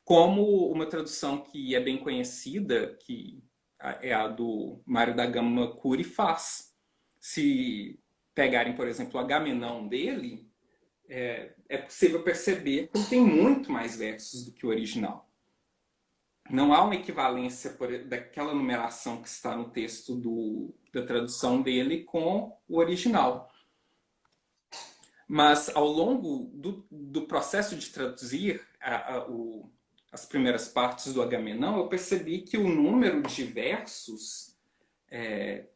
Como uma tradução que é bem conhecida, que é a do Mário da Gama Cury faz. Se pegarem, por exemplo, o Agamenon dele, é possível perceber que ele tem muito mais versos do que o original. Não há uma equivalência daquela numeração que está no texto da tradução dele com o original. Mas ao longo do processo de traduzir as primeiras partes do Agamenon, eu percebi que o número de versos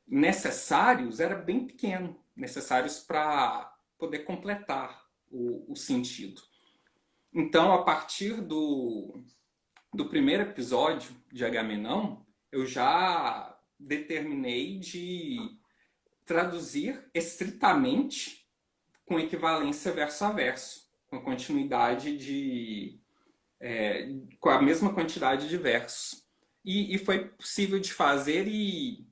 necessários era bem pequeno, necessários para poder completar o sentido. Então, a partir do primeiro episódio de Agamenon, eu já determinei de traduzir estritamente com equivalência verso a verso, com a continuidade com a mesma quantidade de versos. E foi possível de fazer e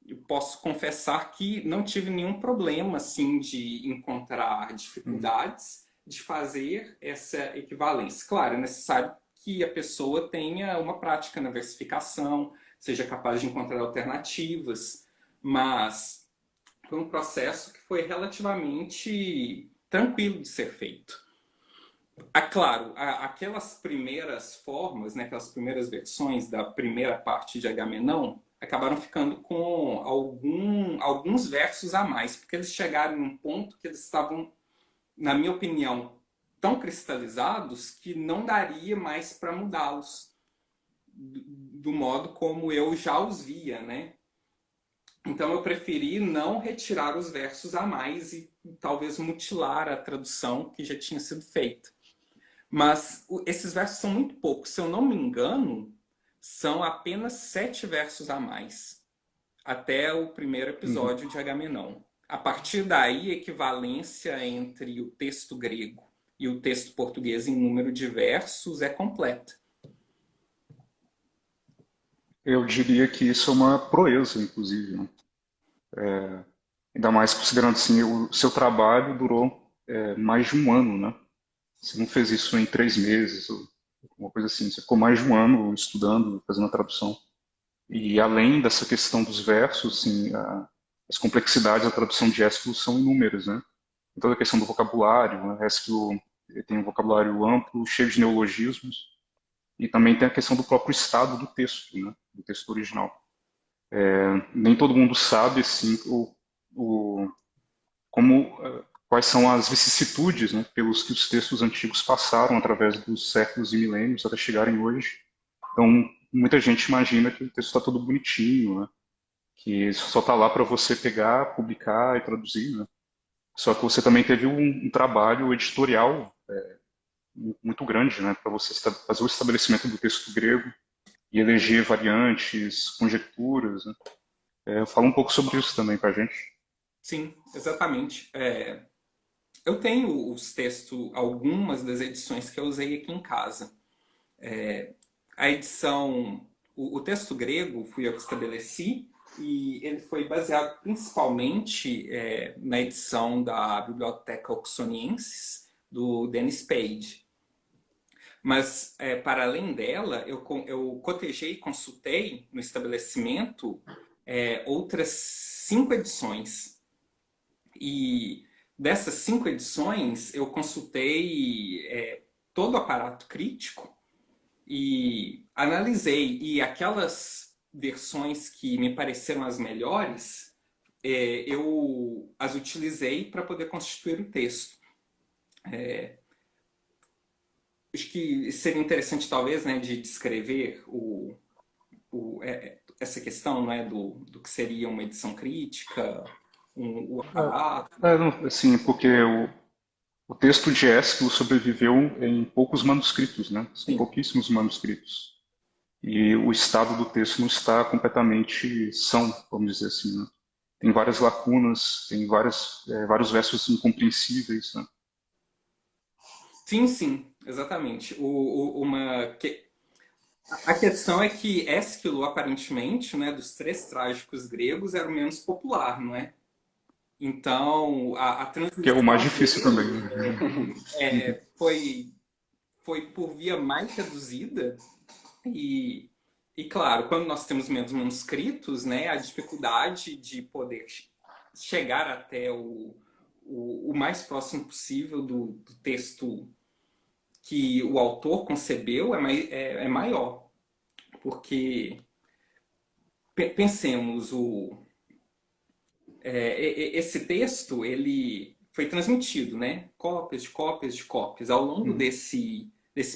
eu posso confessar que não tive nenhum problema assim de encontrar Uhum. dificuldades de fazer essa equivalência. Claro, é necessário que a pessoa tenha uma prática na versificação, seja capaz de encontrar alternativas, mas foi um processo que foi relativamente tranquilo de ser feito. Claro, aquelas primeiras formas, né, aquelas primeiras versões da primeira parte de Agamenon acabaram ficando com alguns versos a mais, porque eles chegaram em um ponto que eles estavam, na minha opinião, tão cristalizados que não daria mais para mudá-los do modo como eu já os via, né? Então eu preferi não retirar os versos a mais e talvez mutilar a tradução que já tinha sido feita. Mas esses versos são muito poucos. Se eu não me engano, são apenas 7 versos a mais, até o primeiro Uhum. episódio de Agamenon. A partir daí, a equivalência entre o texto grego e o texto português em número de versos é completa. Eu diria que isso é uma proeza, inclusive, né? Ainda mais considerando assim, o seu trabalho durou mais de um ano, né? Você não fez isso em 3 meses, ou alguma coisa assim. Você ficou mais de um ano estudando, fazendo a tradução. E além dessa questão dos versos, assim, as complexidades da tradução de Ésquilo são inúmeras, né? Tem toda a questão do vocabulário, né? Ésquilo tem um vocabulário amplo, cheio de neologismos, e também tem a questão do próprio estado do texto, né? Do texto original. Nem todo mundo sabe, assim, o, como, quais são as vicissitudes, né? Pelos que os textos antigos passaram através dos séculos e milênios até chegarem hoje. Então, muita gente imagina que o texto está todo bonitinho, né? Que só está lá para você pegar, publicar e traduzir, né? Só que você também teve um trabalho editorial muito grande, né? Para você fazer o estabelecimento do texto grego e eleger variantes, conjecturas, né? Fala um pouco sobre isso também para a gente. Sim, exatamente. Eu tenho os textos, algumas das edições que eu usei aqui em casa. A edição, o texto grego fui eu que estabeleci e ele foi baseado principalmente na edição da Biblioteca Oxoniensis do Dennis Page. Mas, para além dela, eu cotejei e consultei no estabelecimento outras 5 edições. E dessas 5 edições, eu consultei todo o aparato crítico e analisei. E aquelas versões que me pareceram as melhores, eu as utilizei para poder constituir o texto. Acho que seria interessante, talvez, né, de descrever essa questão, né, do que seria uma edição crítica, o aparato. Assim, porque o texto de Ésquilo sobreviveu em poucos manuscritos, né? São Sim. pouquíssimos manuscritos. E o estado do texto não está completamente são, vamos dizer assim, né? Tem várias lacunas, tem vários versos incompreensíveis, né? Sim, sim, exatamente. A questão é que Ésquilo, aparentemente, né, dos 3 trágicos gregos, era o menos popular, não é? Então, a Que é o mais transmissão difícil também, dele né? foi por via mais reduzida e, claro, quando nós temos menos manuscritos, né, a dificuldade de poder chegar até o mais próximo possível do texto que o autor concebeu é maior, porque pensemos, esse texto ele foi transmitido, né? Cópias de cópias de cópias. Ao longo Uhum. desse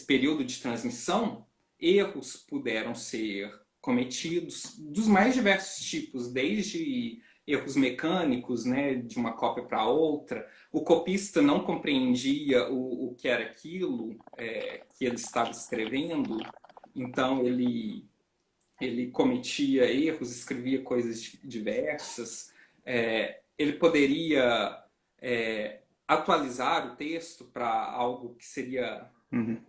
período de transmissão, erros puderam ser cometidos dos mais diversos tipos, desde erros mecânicos, né, de uma cópia para outra. O copista não compreendia o que era aquilo que ele estava escrevendo, então ele cometia erros, escrevia coisas diversas. Ele poderia atualizar o texto para algo que seria Uhum.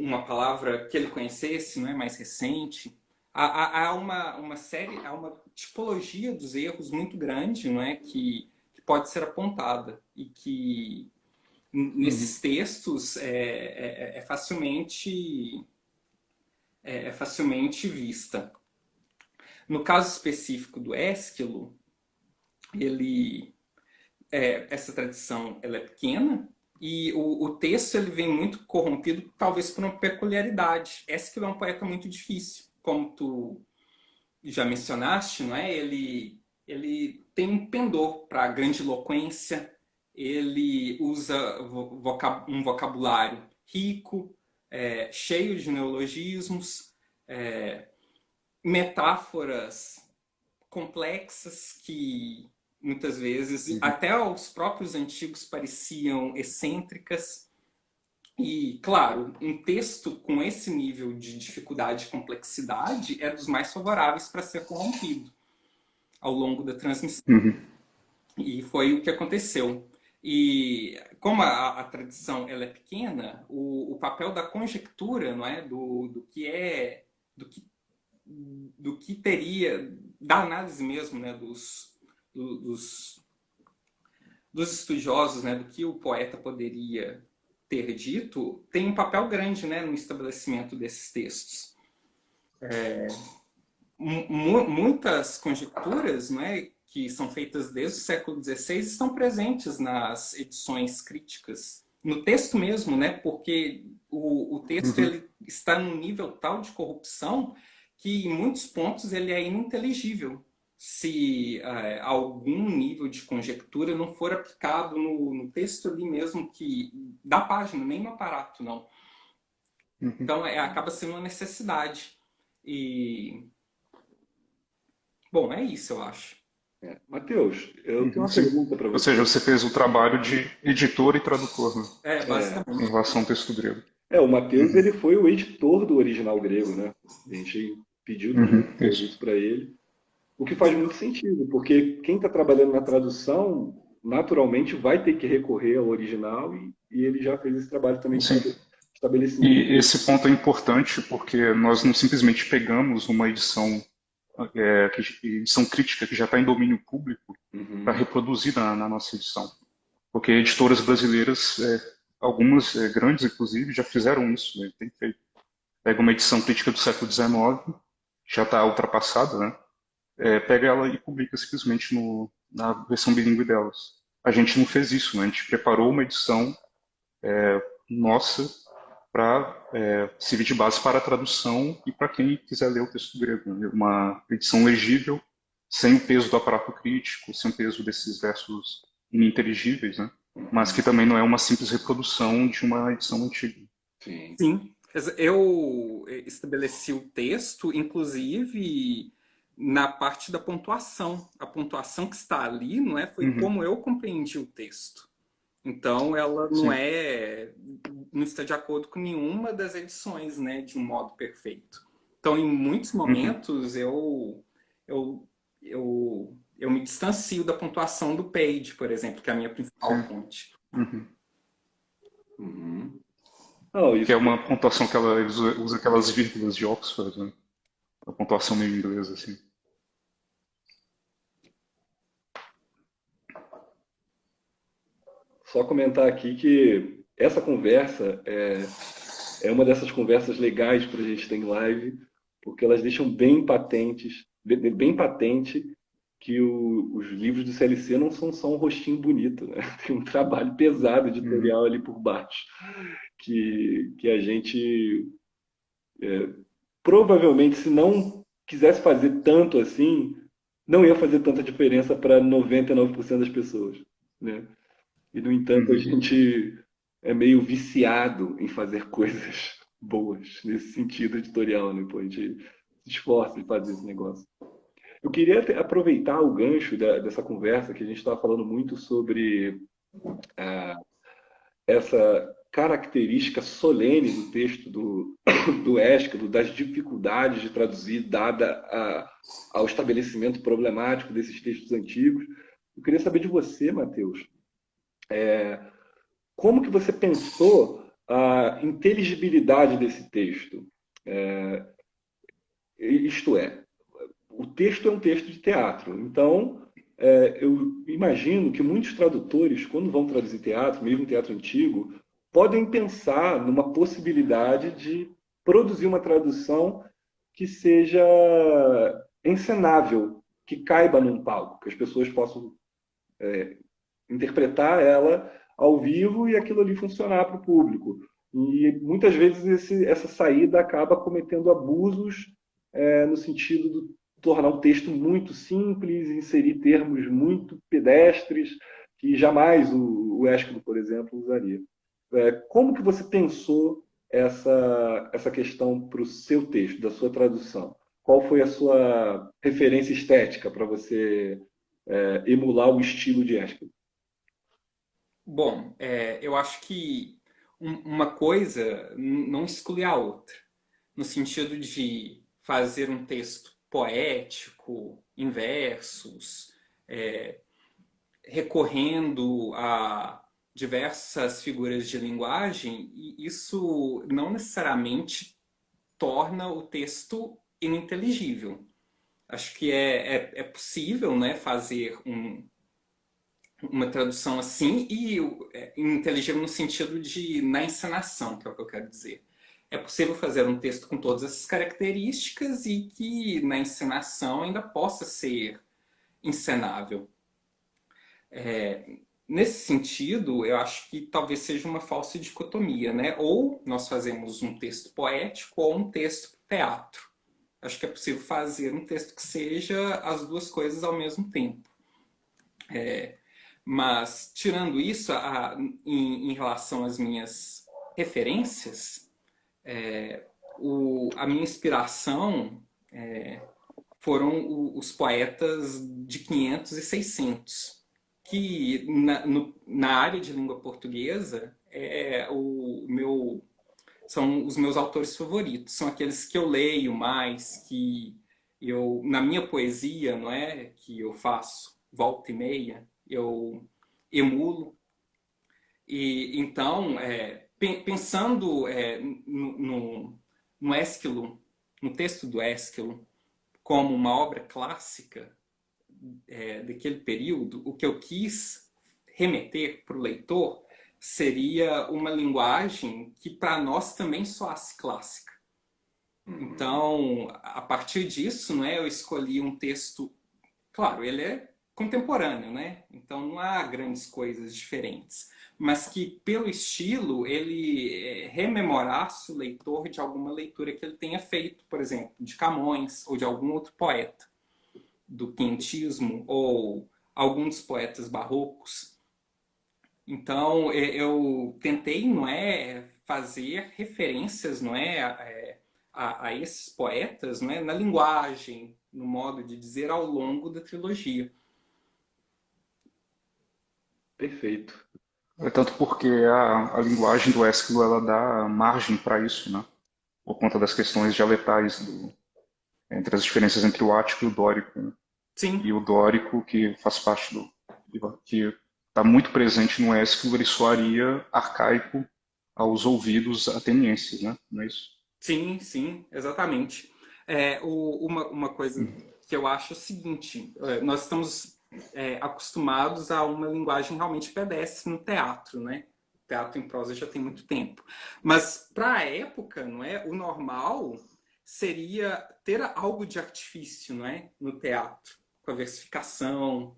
uma palavra que ele conhecesse, não é, mais recente. Há uma tipologia dos erros muito grande, não é, que pode ser apontada e que Uhum. nesses textos é facilmente vista. No caso específico do Ésquilo, ele, essa tradição ela é pequena e o texto ele vem muito corrompido, talvez por uma peculiaridade. Ésquilo é um poeta muito difícil, como tu já mencionaste, não é? Ele tem um pendor para grandiloquência, ele usa um vocabulário rico, cheio de neologismos, metáforas complexas que muitas vezes Uhum. até os próprios antigos pareciam excêntricas. E, claro, um texto com esse nível de dificuldade e complexidade é dos mais favoráveis para ser corrompido ao longo da transmissão. Uhum. E foi o que aconteceu. E como a tradição ela é pequena, o papel da conjectura, não é, do que teria, da análise mesmo, né, dos, dos estudiosos, né, do que o poeta poderia ter dito, tem um papel grande, né, no estabelecimento desses textos. Muitas conjecturas, né, que são feitas desde o século XVI estão presentes nas edições críticas, no texto mesmo, né, porque o texto Uhum. ele está num nível tal de corrupção que em muitos pontos ele é ininteligível se algum nível de conjectura não for aplicado no texto ali mesmo da página, nem no aparato, não. Uhum. Então acaba sendo uma necessidade. E, bom, é isso, eu acho. Matheus, eu tenho Uhum. uma pergunta para Ou seja, você. você fez o trabalho de editor e tradutor, né? É, Em Basicamente. relação ao texto grego. o Matheus Uhum. ele foi o editor do original grego, né? A gente pediu também Uhum. esse Isso. serviço para ele, o que faz muito sentido, porque quem está trabalhando na tradução naturalmente vai ter que recorrer ao original e ele já fez esse trabalho também de Sim. estabelecimento. E esse ponto é importante porque nós não simplesmente pegamos uma edição crítica que já está em domínio público para Uhum. reproduzir na nossa edição. Porque editoras brasileiras Algumas grandes, inclusive, já fizeram isso, né? Tem feito. Pega uma edição crítica do século XIX, já está ultrapassada, né? Pega ela e publica simplesmente na versão bilíngue delas. A gente não fez isso, né? A gente preparou uma edição nossa para servir de base para a tradução e para quem quiser ler o texto grego, né? Uma edição legível, sem o peso do aparato crítico, sem o peso desses versos ininteligíveis, né? Mas que também não é uma simples reprodução de uma edição antiga. Sim. Sim, eu estabeleci o texto, inclusive na parte da pontuação. A pontuação que está ali, não é, foi como eu compreendi o texto. Então, ela Sim. não está de acordo com nenhuma das edições, né, de um modo perfeito. Então, em muitos momentos, eu me distancio da pontuação do Page, por exemplo, que é a minha principal fonte. Não, Que é isso, uma pontuação que ela usa aquelas vírgulas de Oxford, né? Uma pontuação meio inglesa, assim. só comentar aqui que essa conversa é uma dessas conversas legais para a gente ter em live, porque elas deixam bem patentes, bem patente que os livros do CLC não são só um rostinho bonito, né? Tem um trabalho pesado editorial ali por baixo, que a gente provavelmente, se não quisesse fazer tanto assim, não ia fazer tanta diferença para 99% das pessoas, né? E, no entanto, a gente é meio viciado em fazer coisas boas nesse sentido editorial, né? Pô, a gente se esforça em fazer esse negócio. Eu queria aproveitar o gancho dessa conversa que a gente estava falando muito sobre essa característica solene do texto do Ésquilo, das dificuldades de traduzir, dada ao estabelecimento problemático desses textos antigos. Eu queria saber de você, Matheus, como que você pensou a inteligibilidade desse texto? Isto é, o texto é um texto de teatro, então eu imagino que muitos tradutores, quando vão traduzir teatro, mesmo teatro antigo, podem pensar numa possibilidade de produzir uma tradução que seja encenável, que caiba num palco, que as pessoas possam interpretar ela ao vivo e aquilo ali funcionar para o público. E muitas vezes essa saída acaba cometendo abusos no sentido de tornar um texto muito simples, inserir termos muito pedestres que jamais o Ésquilo, por exemplo, usaria. Como que você pensou essa questão para o seu texto, da sua tradução? Qual foi a sua referência estética para você emular o estilo de Ésquilo? Bom, eu acho que uma coisa não exclui a outra, no sentido de fazer um texto poético, em versos, recorrendo a diversas figuras de linguagem, e isso não necessariamente torna o texto ininteligível. Acho que é possível, né, fazer uma tradução assim e inteligível no sentido de na encenação, que é o que eu quero dizer. É possível fazer um texto com todas essas características e que na encenação ainda possa ser encenável. Nesse sentido, eu acho que talvez seja uma falsa dicotomia, né? Ou nós fazemos um texto poético ou um texto teatro. Acho que é possível fazer um texto que seja as duas coisas ao mesmo tempo. Mas, tirando isso, em relação às minhas referências, a minha inspiração foram os poetas de 500 e 600, que na área de língua portuguesa são os meus autores favoritos, são aqueles que eu leio mais, que eu, na minha poesia, não é, que eu faço volta e meia, eu emulo. E então, pensando no Ésquilo, no texto do Ésquilo, como uma obra clássica daquele período, o que eu quis remeter para o leitor seria uma linguagem que para nós também soasse clássica. Então, a partir disso, né, eu escolhi um texto, claro, ele é contemporâneo, né? Então não há grandes coisas diferentes, mas que pelo estilo ele rememorasse o leitor de alguma leitura que ele tenha feito, por exemplo, de Camões ou de algum outro poeta do quinhentismo ou algum dos poetas barrocos. Então eu tentei, não é, fazer referências, não é, a esses poetas, não é, na linguagem, no modo de dizer ao longo da trilogia. Perfeito. É tanto porque a linguagem do Ésquilo ela dá margem para isso, né? Por conta das questões dialetais, entre as diferenças entre o ático e o dórico, né? E Sim, o dórico, que faz parte que está muito presente no Ésquilo, ele soaria arcaico aos ouvidos atenienses, né? Não é isso? sim, sim, exatamente. Uma coisa que eu acho é o seguinte: nós estamos acostumados a uma linguagem realmente pedestre no teatro, né? O teatro em prosa já tem muito tempo. Mas para a época, não é? O normal seria ter algo de artifício, não é? No teatro, com a versificação,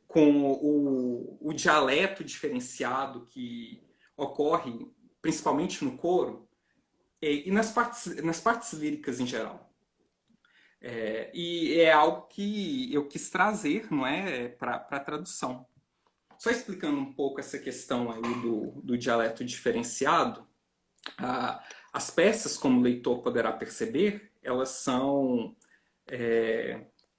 com o dialeto diferenciado que ocorre principalmente no coro e nas partes líricas em geral. E é algo que eu quis trazer, não é, para a tradução. Só explicando um pouco essa questão aí do dialeto diferenciado, as peças, como o leitor poderá perceber, elas são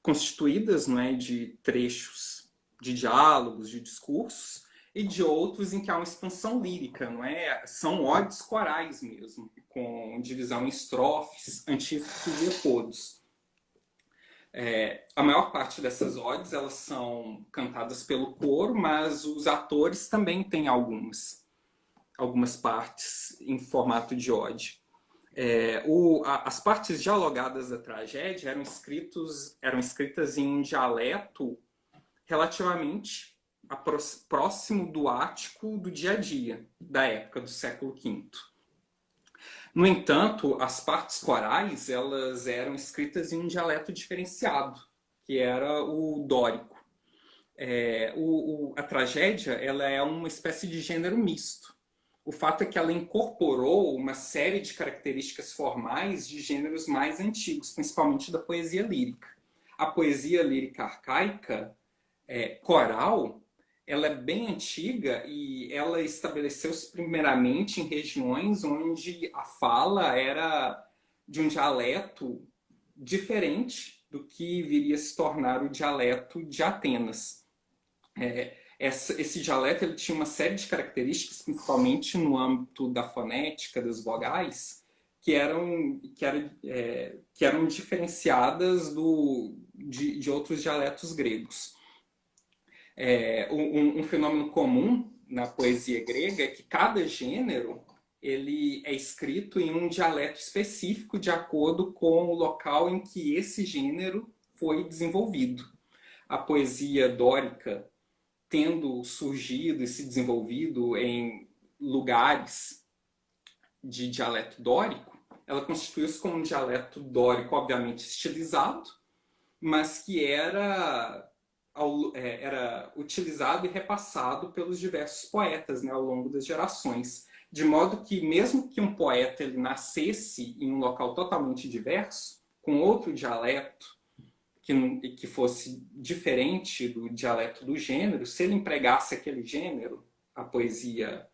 constituídas, não é, de trechos de diálogos, de discursos, e de outros em que há uma expansão lírica, não é? São odes corais mesmo, com divisão em estrofes, antífonos e apodos. A maior parte dessas odes elas são cantadas pelo coro, mas os atores também têm algumas partes em formato de ode. As partes dialogadas da tragédia eram escritas em um dialeto relativamente próximo do ático do dia a dia, da época do século V. No entanto, as partes corais elas eram escritas em um dialeto diferenciado, que era o dórico. A tragédia ela é uma espécie de gênero misto. O fato é que ela incorporou uma série de características formais de gêneros mais antigos, principalmente da poesia lírica. A poesia lírica arcaica, coral, ela é bem antiga e ela estabeleceu-se primeiramente em regiões onde a fala era de um dialeto diferente do que viria a se tornar o dialeto de Atenas. Esse dialeto ele tinha uma série de características, principalmente no âmbito da fonética, das vogais, que eram diferenciadas de outros dialetos gregos. Um fenômeno comum na poesia grega é que cada gênero ele é escrito em um dialeto específico de acordo com o local em que esse gênero foi desenvolvido. A poesia dórica tendo surgido e se desenvolvido em lugares de dialeto dórico, ela constituiu-se como um dialeto dórico, obviamente estilizado, mas que era utilizado e repassado pelos diversos poetas, né, ao longo das gerações. De modo que, mesmo que um poeta ele nascesse em um local totalmente diverso, com outro dialeto, que fosse diferente do dialeto do gênero, se ele empregasse aquele gênero, a poesia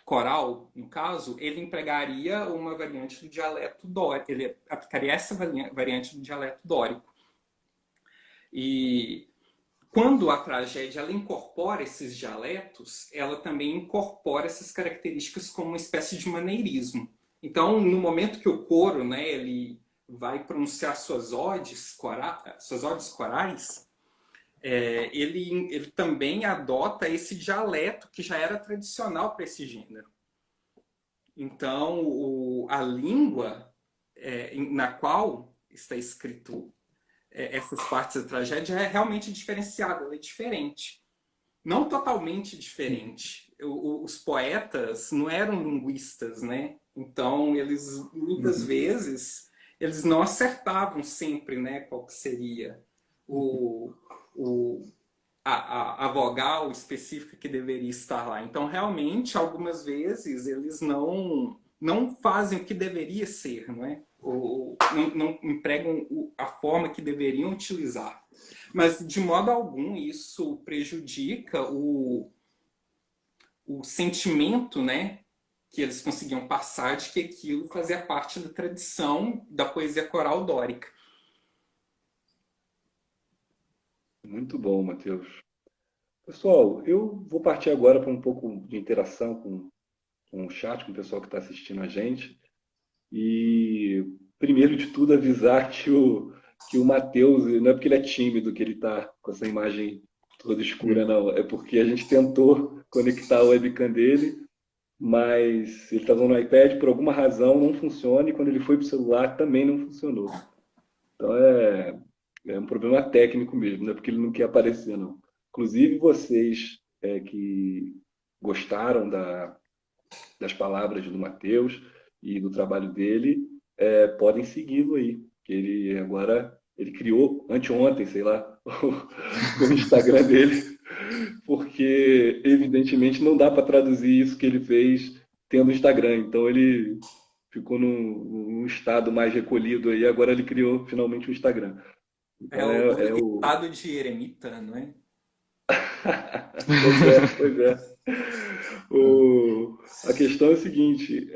coral, no caso, ele empregaria uma variante do dialeto dórico, ele aplicaria essa variante do dialeto dórico. E quando a tragédia ela incorpora esses dialetos, ela também incorpora essas características como uma espécie de maneirismo. Então, no momento que o coro, né, ele vai pronunciar suas odes corais, ele também adota esse dialeto que já era tradicional para esse gênero. Então, a língua na qual está escrito essas partes da tragédia é realmente diferenciada, ela é diferente. Não totalmente diferente, os poetas não eram linguistas, né? Então, eles, muitas vezes, eles não acertavam sempre, né, qual que seria o, o, a vogal específica que deveria estar lá. Então, realmente, algumas vezes, eles não fazem o que deveria ser, não é? Ou não empregam a forma que deveriam utilizar. Mas, de modo algum, isso prejudica o sentimento, né, que eles conseguiam passar de que aquilo fazia parte da tradição da poesia coral dórica. Muito bom, Matheus. Pessoal, eu vou partir agora para um pouco de interação com o chat, com o pessoal que está assistindo a gente. E, primeiro de tudo, avisar que o Matheus, não é porque ele é tímido que ele está com essa imagem toda escura, não. É porque a gente tentou conectar a webcam dele, mas ele está usando o iPad, por alguma razão não funciona, e quando ele foi para o celular também não funcionou. Então é um problema técnico mesmo, não é porque ele não quer aparecer, não. Inclusive vocês que gostaram das palavras do Matheus e do trabalho dele, podem segui-lo aí, que ele agora ele criou anteontem, sei lá, o Instagram dele, porque evidentemente não dá para traduzir isso que ele fez tendo Instagram. Então ele ficou num estado mais recolhido aí, agora ele criou finalmente um Instagram. É Então o é o. estado de eremita, não é? Pois é, pois é. A questão é o seguinte: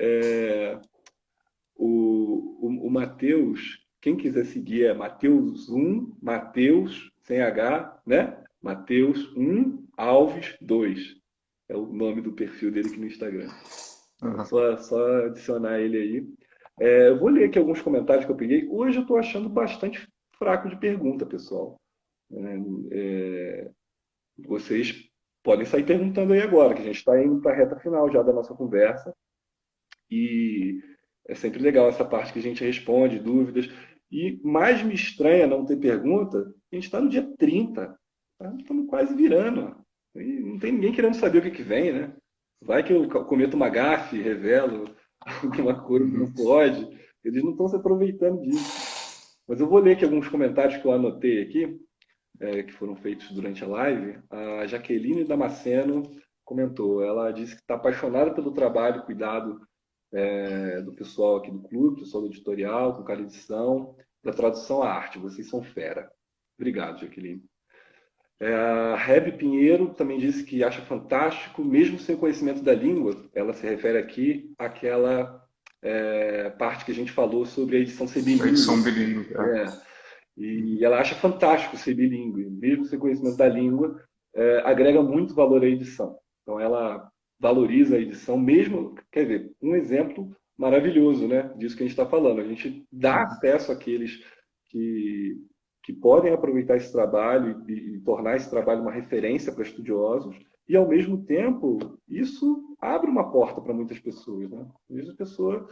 o Mateus, quem quiser seguir é Mateus 1, Mateus sem H, né? Mateus 1 Alves 2. É o nome do perfil dele aqui no Instagram. É só adicionar ele aí. Eu vou ler aqui alguns comentários que eu peguei. Hoje eu estou achando bastante fraco de pergunta, pessoal. Vocês podem sair perguntando aí agora, que a gente está indo para a reta final já da nossa conversa. E é sempre legal essa parte que a gente responde dúvidas. E mais me estranha não ter pergunta, a gente está no dia 30. Tá? Estamos quase virando. E não tem ninguém querendo saber o que vem, né? Vai que eu cometo uma gafe, revelo alguma coisa que não pode. Eles não estão se aproveitando disso. Mas eu vou ler aqui alguns comentários que eu anotei aqui, que foram feitos durante a live. A Jaqueline Damasceno comentou. Ela disse que está apaixonada pelo trabalho e cuidado do pessoal aqui do clube, pessoal do editorial, com cada edição, da tradução à arte. Vocês são fera. Obrigado, Jaqueline. A Rebe Pinheiro também disse que acha fantástico, mesmo sem conhecimento da língua. Ela se refere aqui àquela parte que a gente falou sobre a edição ser bilíngue. A edição bilíngue. E ela acha fantástico ser bilíngue, mesmo sem conhecimento da língua, agrega muito valor à edição. Então ela valoriza a edição, mesmo, quer ver, um exemplo maravilhoso, né, disso que a gente está falando. A gente dá acesso àqueles que podem aproveitar esse trabalho e tornar esse trabalho uma referência para estudiosos, e ao mesmo tempo isso abre uma porta para muitas pessoas, né? Às vezes a pessoa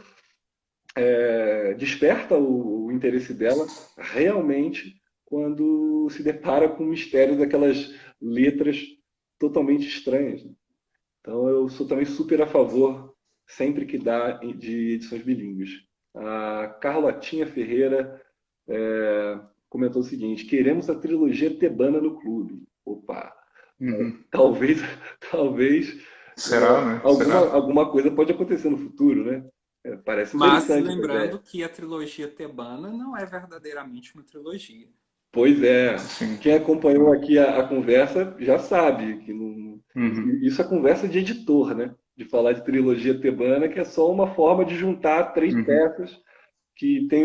desperta o interesse dela realmente quando se depara com o mistério daquelas letras totalmente estranhas, né? Então eu sou também super a favor, sempre que dá, de edições bilíngues. A Carlotinha Ferreira comentou o seguinte: queremos a trilogia tebana no clube. Opa! Talvez Será, né? alguma coisa pode acontecer no futuro, né? Parece Mas interessante. lembrando que a trilogia tebana não é verdadeiramente uma trilogia. Pois é. Sim. Quem acompanhou aqui a conversa já sabe que não... Isso é conversa de editor, né? De falar de trilogia tebana, que é só uma forma de juntar três peças que têm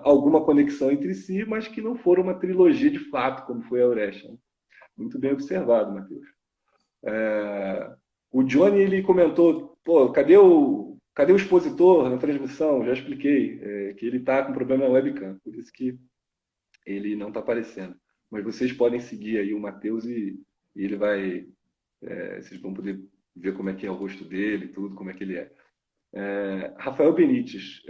alguma conexão entre si, mas que não foram uma trilogia de fato, como foi a Aurélia. Muito bem observado, Matheus. O Johnny, ele comentou, pô, cadê o expositor na transmissão? Já expliquei, que ele está com problema na webcam, por isso que ele não está aparecendo. Mas vocês podem seguir aí o Matheus e ele vai... vocês vão poder ver como é que é o rosto dele, tudo, como é que ele é. Rafael Benites,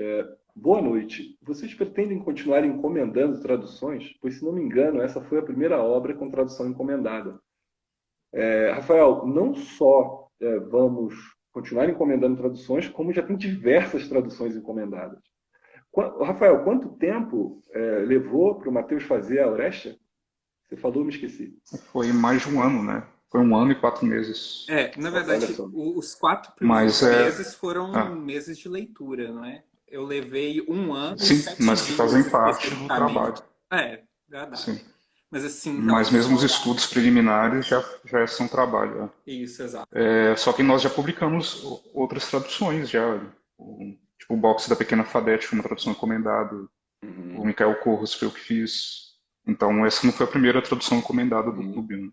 boa noite. Vocês pretendem continuar encomendando traduções? Pois, se não me engano, essa foi a primeira obra com tradução encomendada. Rafael, não só vamos continuar encomendando traduções, como já tem diversas traduções encomendadas. Rafael, quanto tempo levou para o Matheus fazer a Aurélia? Você falou, me esqueci. Foi mais de um ano, né? Foi 1 ano e 4 meses. Na Nossa, olha verdade, só. os 4 Mas primeiros meses foram ah, meses de leitura, não é? Eu levei 1 ano e sim, 7 mas que fazem dias parte do trabalho. especificamente. Sim. Verdade. Mas assim, não Mas mesmo os só. estudos preliminares já são trabalho. Isso, exato. Só que nós já publicamos outras traduções já. Tipo o Boxe da Pequena Fadete foi uma tradução encomendada. O Uhum, Michael Corros foi eu que fiz. Então essa não foi a primeira tradução encomendada do uhum. clube, né?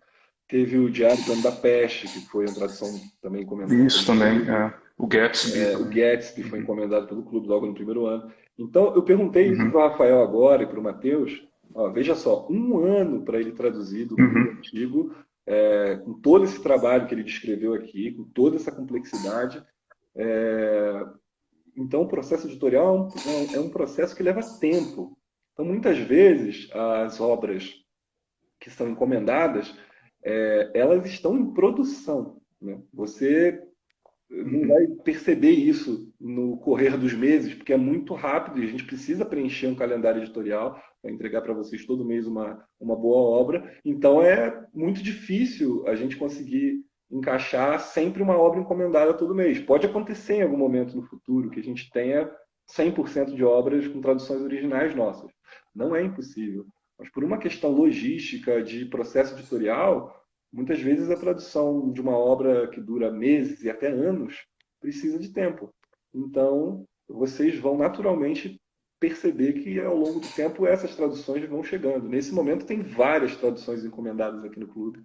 Teve o Diário do Ano da Peste, que foi uma tradução também encomendada Isso pelo também. clube. O Gatsby O também. Gatsby foi encomendado pelo clube logo no primeiro ano. Então, eu perguntei isso Uhum, para o Rafael agora e para o Matheus. Ó, veja só, 1 ano para ele traduzir do clube uhum, antigo, com todo esse trabalho que ele descreveu aqui, com toda essa complexidade. Então, o processo editorial é um processo que leva tempo. Então, muitas vezes, as obras que são encomendadas, elas estão em produção. Né? Você não uhum. vai perceber isso no correr dos meses, porque é muito rápido e a gente precisa preencher um calendário editorial para entregar para vocês todo mês uma boa obra. Então é muito difícil a gente conseguir encaixar sempre uma obra encomendada todo mês. Pode acontecer em algum momento no futuro que a gente tenha 100% de obras com traduções originais nossas. Não é impossível. Mas por uma questão logística de processo editorial, muitas vezes a tradução de uma obra que dura meses e até anos precisa de tempo. Então, vocês vão naturalmente perceber que ao longo do tempo essas traduções vão chegando. Nesse momento tem várias traduções encomendadas aqui no clube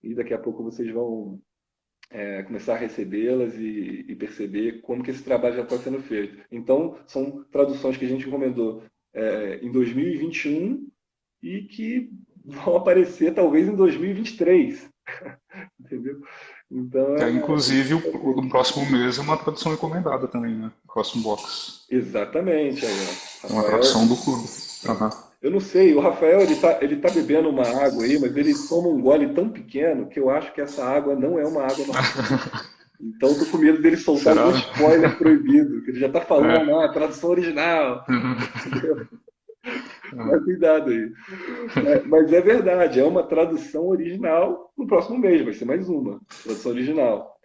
e daqui a pouco vocês vão começar a recebê-las e perceber como que esse trabalho já está sendo feito. Então, são traduções que a gente encomendou em 2021 e que vão aparecer talvez em 2023, entendeu? Então Inclusive, o próximo mês é uma tradução encomendada também, né? O próximo box. exatamente aí, ó. É uma Rafael, tradução do clube. Aham. eu não sei, o Rafael ele tá bebendo uma água aí, mas ele toma um gole tão pequeno que eu acho que essa água não é uma água normal. Então eu tô com medo dele soltar algum Será? spoiler proibido, que ele já tá falando, É. a tradução original. Uhum. Mas cuidado aí. Mas é verdade, é uma tradução original. No próximo mês vai ser mais uma tradução original.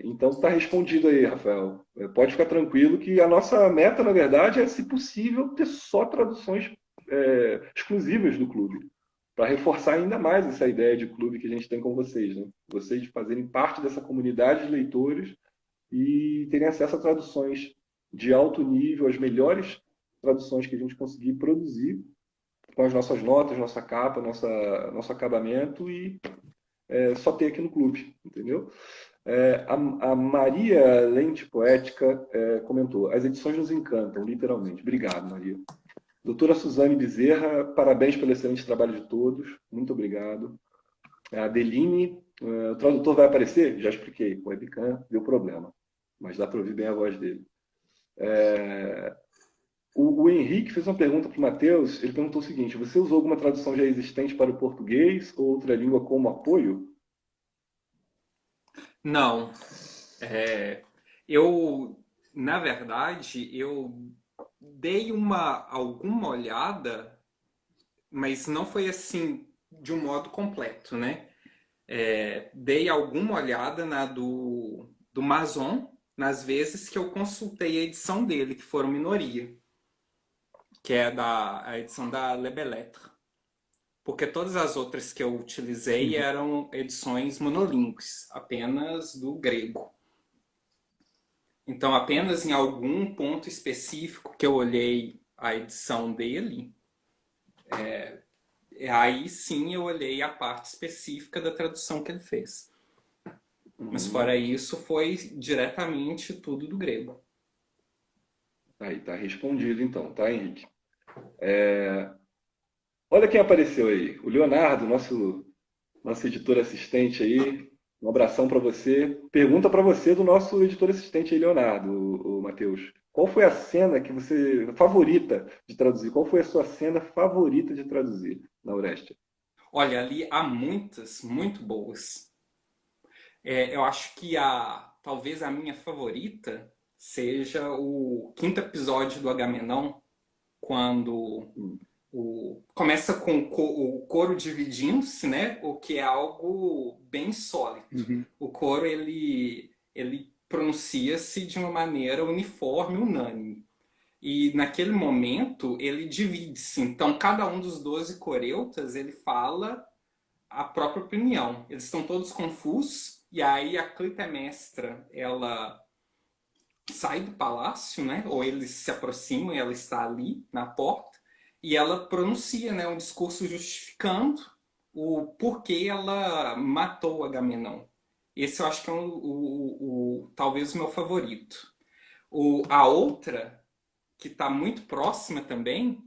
Então está respondido aí, Rafael. Pode ficar tranquilo que a nossa meta, na verdade, é, se possível, ter só traduções exclusivas do clube, para reforçar ainda mais essa ideia de clube que a gente tem com vocês, né? Vocês fazerem parte dessa comunidade de leitores e terem acesso a traduções de alto nível, as melhores traduções que a gente conseguir produzir com as nossas notas, nossa capa, nosso acabamento e só ter aqui no clube, entendeu? A Maria Lente Poética comentou: as edições nos encantam, literalmente. Obrigado, Maria. Doutora Suzane Bezerra, parabéns pelo excelente trabalho de todos. Muito obrigado. A Adeline, o tradutor vai aparecer? Já expliquei. O webcam deu problema, mas dá para ouvir bem a voz dele. O Henrique fez uma pergunta para o Matheus. Ele perguntou o seguinte: você usou alguma tradução já existente para o português ou outra língua como apoio? Não. É, eu, na verdade, eu dei alguma olhada, mas não foi assim de um modo completo, né? Dei alguma olhada na do Mazon, nas vezes que eu consultei a edição dele, que foram minoria, que é a edição da Le Belles Lettres. Porque todas as outras que eu utilizei Uhum. eram edições monolíngues, apenas do grego. Então, apenas em algum ponto específico que eu olhei a edição dele, aí sim eu olhei a parte específica da tradução que ele fez. Mas fora isso, foi diretamente tudo do grego. Aí, tá respondido então, tá, Henrique? Olha quem apareceu aí. O Leonardo, nosso editor assistente aí. Um abração para você. Pergunta para você do nosso editor assistente aí, Leonardo, o Matheus. Qual foi a cena que você favorita de traduzir? Qual foi a sua cena favorita de traduzir na Aurélia? Olha, ali há muitas, muito boas. Eu acho que talvez a minha favorita seja o quinto episódio do Agamenon, quando começa com o coro dividindo-se, né? O que é algo bem sólido. Uhum. O coro ele pronuncia-se de uma maneira uniforme, unânime. E naquele momento ele divide-se. Então cada um dos 12 coreutas ele fala a própria opinião. Eles estão todos confusos e aí a Clitemnestra ela sai do palácio, né? Ou eles se aproximam e ela está ali na porta e ela pronuncia, né, um discurso justificando o porquê ela matou Agamenon. Esse eu acho que é talvez o meu favorito. A outra, que está muito próxima também,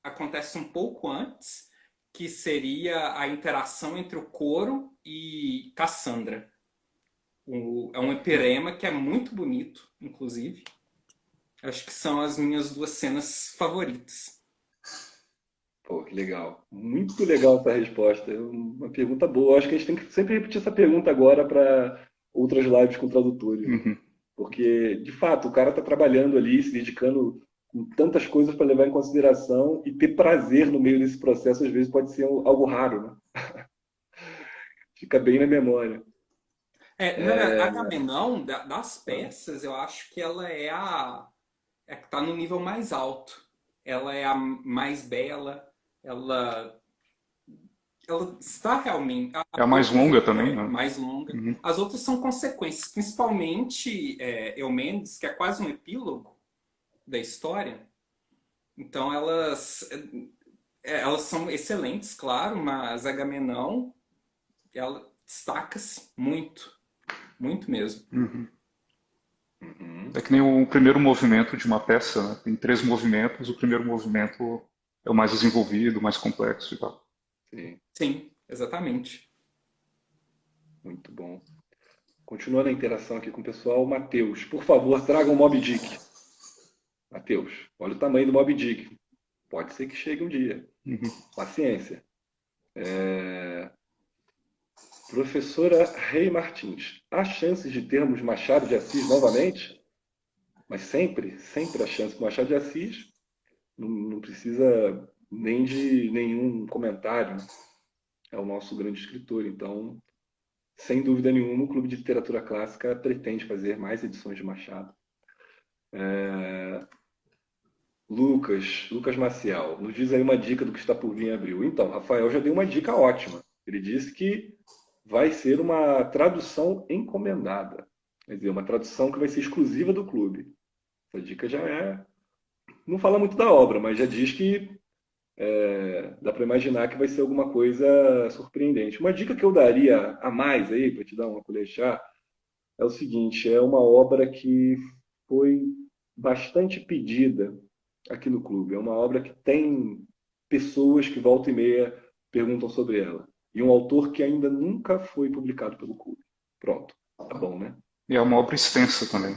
acontece um pouco antes, que seria a interação entre o Coro e Cassandra. É um eperema que é muito bonito, inclusive. Acho que são as minhas duas cenas favoritas. Pô, que legal. Muito legal essa resposta. É uma pergunta boa. Acho que a gente tem que sempre repetir essa pergunta agora para outras lives com tradutores, né? Uhum. Porque, de fato, o cara está trabalhando ali, se dedicando com tantas coisas para levar em consideração e ter prazer no meio desse processo, às vezes pode ser algo raro, né? Fica bem na memória. Na verdade, a Agamenon, das peças, eu acho que ela é que está no nível mais alto. Ela é a mais bela, ela ela está realmente. É a As mais outras longa também, é né? mais longa. Uhum. As outras são consequências, principalmente Eumendes, que é quase um epílogo da história. Então elas são excelentes, claro, mas Agamenon ela destaca-se muito, muito mesmo. Uhum. Uhum. É que nem o primeiro movimento de uma peça, né? Tem 3 movimentos, o primeiro movimento é o mais desenvolvido, o mais complexo e tal. Sim, Sim, exatamente. muito bom. Continuando a interação aqui com o pessoal, Matheus, por favor, traga um Moby Dick. Matheus, olha o tamanho do Moby Dick. Pode ser que chegue um dia. Uhum. Paciência. Professora Rei Martins, há chances de termos Machado de Assis novamente? Mas sempre, sempre há chance. Machado de Assis não precisa nem de nenhum comentário, né? É o nosso grande escritor. Então, sem dúvida nenhuma, o Clube de Literatura Clássica pretende fazer mais edições de Machado. Lucas Maciel, nos diz aí uma dica do que está por vir em abril. Então, Rafael já deu uma dica ótima. Ele disse que vai ser uma tradução encomendada. Quer dizer, uma tradução que vai ser exclusiva do clube. Essa dica já é. Não fala muito da obra, mas já diz que dá para imaginar que vai ser alguma coisa surpreendente. Uma dica que eu daria a mais aí, para te dar uma colher de chá, é o seguinte: é uma obra que foi bastante pedida aqui no clube. É uma obra que tem pessoas que volta e meia perguntam sobre ela. E um autor que ainda nunca foi publicado pelo clube. Pronto, tá bom, né? E é uma obra extensa também.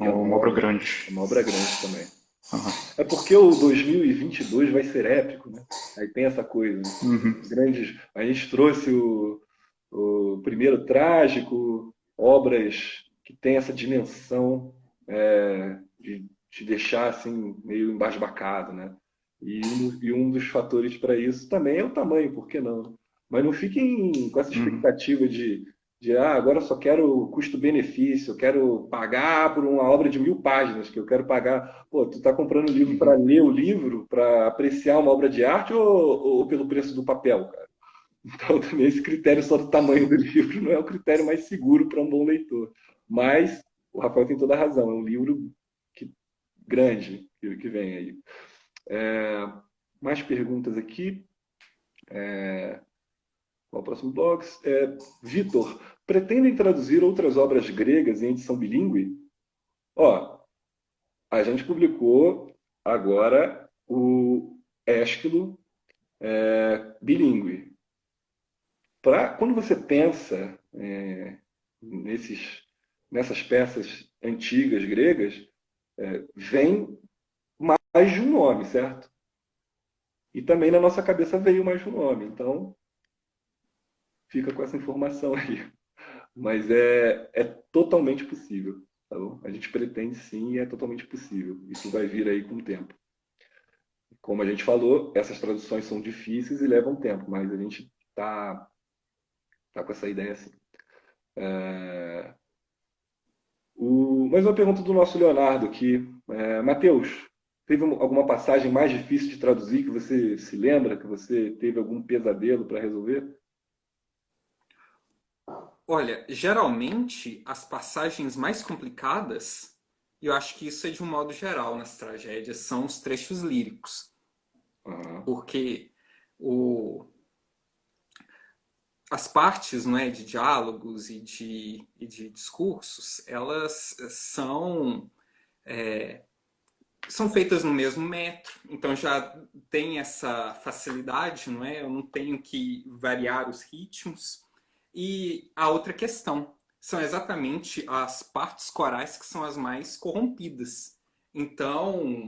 É E é uma obra grande. uma obra grande também. Uhum. É porque o 2022 vai ser épico, né? Aí tem essa coisa, né? Uhum. Grandes. A gente trouxe o primeiro trágico, obras que têm essa dimensão de te deixar assim meio embasbacado, né? E um dos fatores para isso também é o tamanho, por que não? Mas não fiquem com essa Uhum. expectativa de agora eu só quero custo-benefício, eu quero pagar por uma obra de 1000 páginas, que eu quero pagar. Pô, tu tá comprando livro para Uhum. ler o livro, para apreciar uma obra de arte ou pelo preço do papel, cara? Então também esse critério só do tamanho do livro não é o critério mais seguro para um bom leitor. Mas o Rafael tem toda a razão, é um livro que, grande que vem aí. Mais perguntas aqui. Qual o próximo box? Vitor, pretendem traduzir outras obras gregas em edição bilíngue? Ó, a gente publicou agora o Ésquilo bilíngue. Quando você pensa nessas peças antigas gregas, vem mais de um nome, certo? E também na nossa cabeça veio mais um nome. Então, fica com essa informação aí. Mas é totalmente possível, tá bom? A gente pretende sim e é totalmente possível. Isso vai vir aí com o tempo. Como a gente falou, essas traduções são difíceis e levam tempo, mas a gente tá com essa ideia assim. Mais uma pergunta do nosso Leonardo aqui. Matheus, teve alguma passagem mais difícil de traduzir que você se lembra, que você teve algum pesadelo para resolver? Olha, geralmente as passagens mais complicadas, e eu acho que isso é de um modo geral nas tragédias, são os trechos líricos, Aham. porque o, as partes, não é, de diálogos e de discursos, elas são feitas no mesmo metro, então já tem essa facilidade, não é? Eu não tenho que variar os ritmos. E a outra questão são exatamente as partes corais que são as mais corrompidas. Então, Uhum.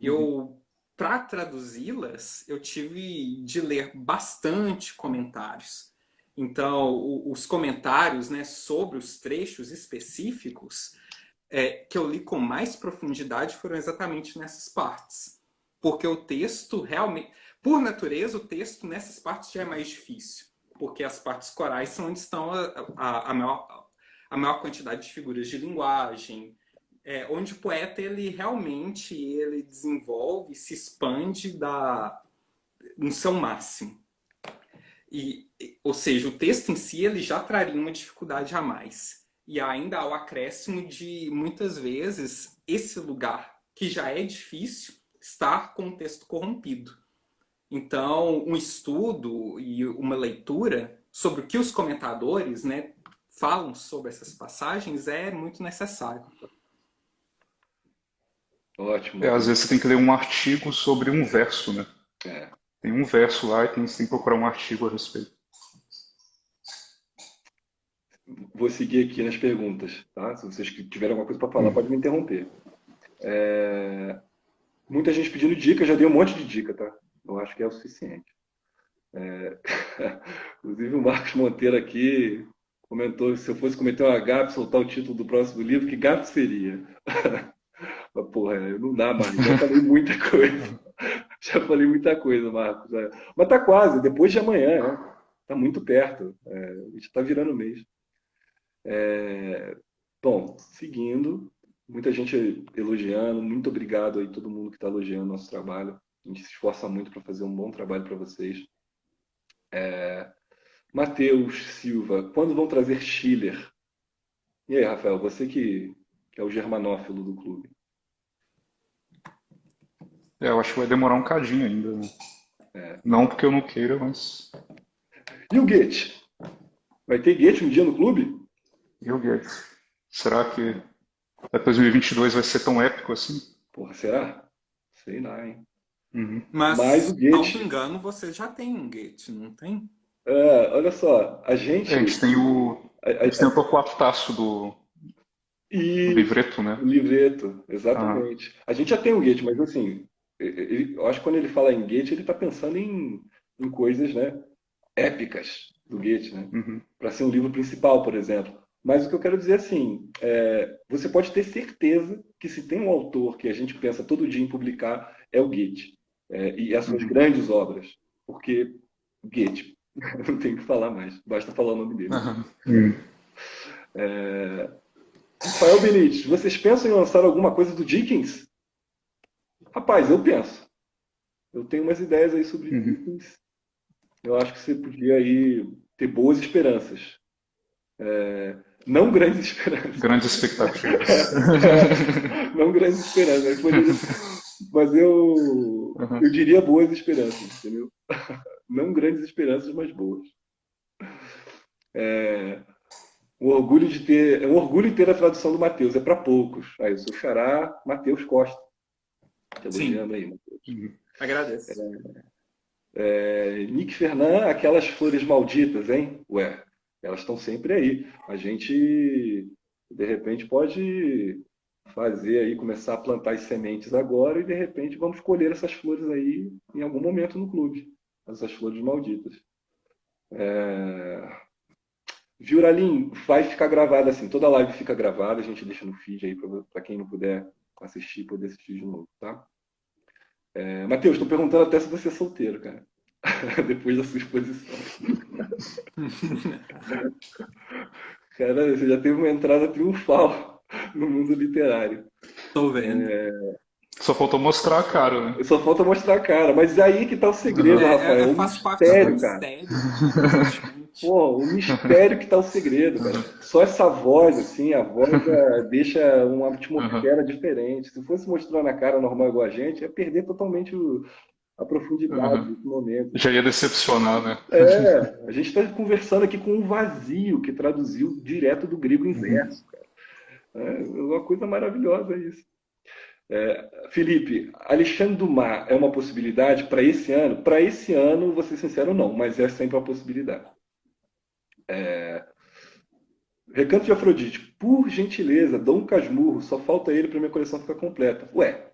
eu para traduzi-las, eu tive de ler bastante comentários. Então, os comentários, né, sobre os trechos específicos que eu li com mais profundidade foram exatamente nessas partes. Porque o texto realmente, por natureza, o texto nessas partes já é mais difícil. Porque as partes corais são onde estão a maior quantidade de figuras de linguagem, onde o poeta ele realmente ele desenvolve, se expande no seu máximo. Ou seja, o texto em si ele já traria uma dificuldade a mais. E ainda há o acréscimo de, muitas vezes, esse lugar que já é difícil estar com o texto corrompido. Então, um estudo e uma leitura sobre o que os comentadores, né, falam sobre essas passagens é muito necessário. Ótimo, Às Matheus. vezes você tem que ler um artigo sobre um verso, né? É, Tem um verso lá e você tem que procurar um artigo a respeito. vou seguir aqui nas perguntas, tá? Se vocês tiverem alguma coisa para falar, Hum. pode me interromper. Muita gente pedindo dica, já dei um monte de dica, tá? Eu acho que é o suficiente. Inclusive o Marcos Monteiro aqui comentou, se eu fosse cometer uma gafe, soltar o título do próximo livro, que gafe seria? Mas, porra, não dá mais, já falei muita coisa. Já falei muita coisa, Marcos. Mas tá quase, depois de amanhã, né? Tá muito perto. A gente tá virando o mês. Bom, seguindo, muita gente elogiando, muito obrigado aí todo mundo que está elogiando nosso trabalho. A gente se esforça muito para fazer um bom trabalho para vocês. Matheus Silva, quando vão trazer Schiller? E aí, Rafael, você que é o germanófilo do clube. Eu acho que vai demorar um cadinho ainda, né? Não porque eu não queira, mas E o Goethe? Vai ter Goethe um dia no clube? e o Guedes? Será que 2022 vai ser tão épico assim? Porra, será? Sei lá, hein? Uhum. Mas o Mas, salvo Goethe, engano, você já tem um Goethe, não tem? olha só, a É, gente. a gente tem o Torquato do Isso, livreto, né? o livreto, Aham. exatamente. A gente já tem o Goethe, mas assim, eu acho que quando ele fala em Goethe, ele está pensando em coisas, né, épicas do Goethe, né? Uhum. Para ser um livro principal, por exemplo. Mas o que eu quero dizer é assim, você pode ter certeza que se tem um autor que a gente pensa todo dia em publicar, é o Goethe. E as suas Uhum. grandes obras. Porque Goethe, não tem o que falar mais, basta falar o nome dele. Aham. Uhum. Rafael Benítez, vocês pensam em lançar alguma coisa do Dickens? Rapaz, eu penso. Eu tenho umas ideias aí sobre Uhum. Dickens. Eu acho que você podia aí ter boas esperanças. Não grandes esperanças. Grandes expectativas. Não grandes esperanças. Mas eu Uhum. diria boas esperanças, entendeu? Não grandes esperanças, mas boas. É um orgulho ter a tradução do Mateus. É para poucos. Aí, o seu xará, Mateus Costa. Te Sim, elogiando aí, Mateus. Uhum. agradeço. Nick Fernan, aquelas flores malditas, hein? Ué, elas estão sempre aí. A gente, de repente, pode. fazer aí, começar a plantar as sementes agora e de repente vamos colher essas flores aí em algum momento no clube. Essas flores malditas. Juralim, vai ficar gravada assim, toda live fica gravada, a gente deixa no feed aí para quem não puder assistir, poder assistir de novo, tá? Matheus, estou perguntando até se você é solteiro, cara. Depois da sua exposição. Cara, você já teve uma entrada triunfal no mundo literário. Tô vendo. Só faltou mostrar a cara, né? Só falta mostrar a cara. Mas aí que tá o segredo, Rafael. O Faz parte do mistério, cara. mistério, evidentemente. Pô, o mistério que tá o segredo, cara. Só essa voz, assim, a voz deixa uma atmosfera diferente. Se fosse mostrar na cara normal igual a gente, ia perder totalmente a profundidade desse momento. Já ia decepcionar, né? A gente está conversando aqui com um vazio que traduziu direto do grego em verso, cara. É uma coisa maravilhosa isso. Felipe, Alexandre Dumas é uma possibilidade para esse ano? Para esse ano, vou ser sincero, não, mas é sempre uma possibilidade. Recanto de Afrodite, por gentileza, Dom Casmurro, só falta ele para minha coleção ficar completa. Ué,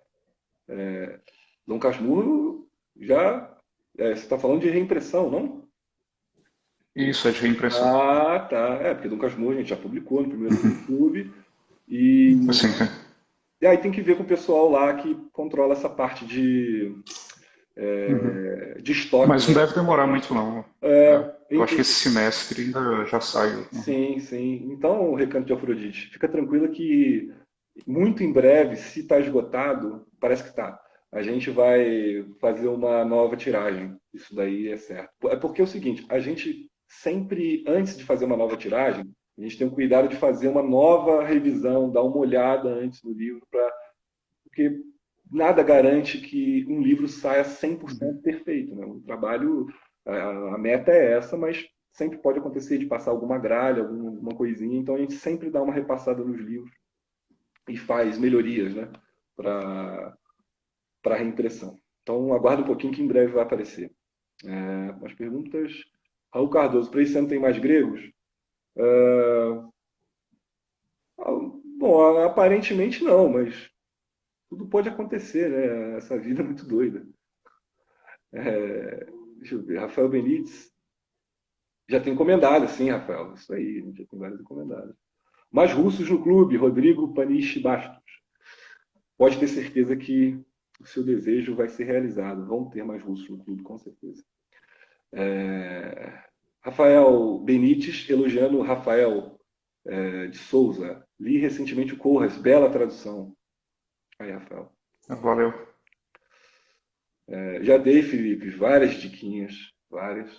Dom Casmurro já. Você está falando de reimpressão, não? Isso, é de reimpressão. Ah, tá. Porque Dom Casmurro a gente já publicou no primeiro YouTube. E Assim, E aí tem que ver com o pessoal lá que controla essa parte de estoque. mas não deve demorar muito, não. Eu acho que esse semestre ainda já sai. Sim, sim. Então, Recanto de Afrodite, fica tranquila que muito em breve, se está esgotado, parece que está. A gente vai fazer uma nova tiragem. Isso daí é certo. É porque é o seguinte, a gente sempre, antes de fazer uma nova tiragem, a gente tem o cuidado de fazer uma nova revisão, dar uma olhada antes no livro, porque nada garante que um livro saia 100% perfeito, né? O trabalho, a meta é essa, mas sempre pode acontecer de passar alguma gralha, alguma coisinha, então a gente sempre dá uma repassada nos livros e faz melhorias, né? Para reimpressão. Então aguarda um pouquinho que em breve vai aparecer. As perguntas. Raul Cardoso, para esse ano tem mais gregos? Bom, aparentemente não, mas tudo pode acontecer, né? Essa vida é muito doida. Deixa eu ver, Rafael Benítez. Já tem encomendado, sim, Rafael. Isso aí, a gente já tem vários encomendados. Mais russos no clube, Rodrigo Paniche Bastos. Pode ter certeza que o seu desejo vai ser realizado. Vão ter mais russos no clube, com certeza. Rafael Benítez elogiando Rafael de Souza. Li recentemente o Corras, bela tradução. Aí, Rafael. Valeu. Já dei, Felipe, várias diquinhas, várias.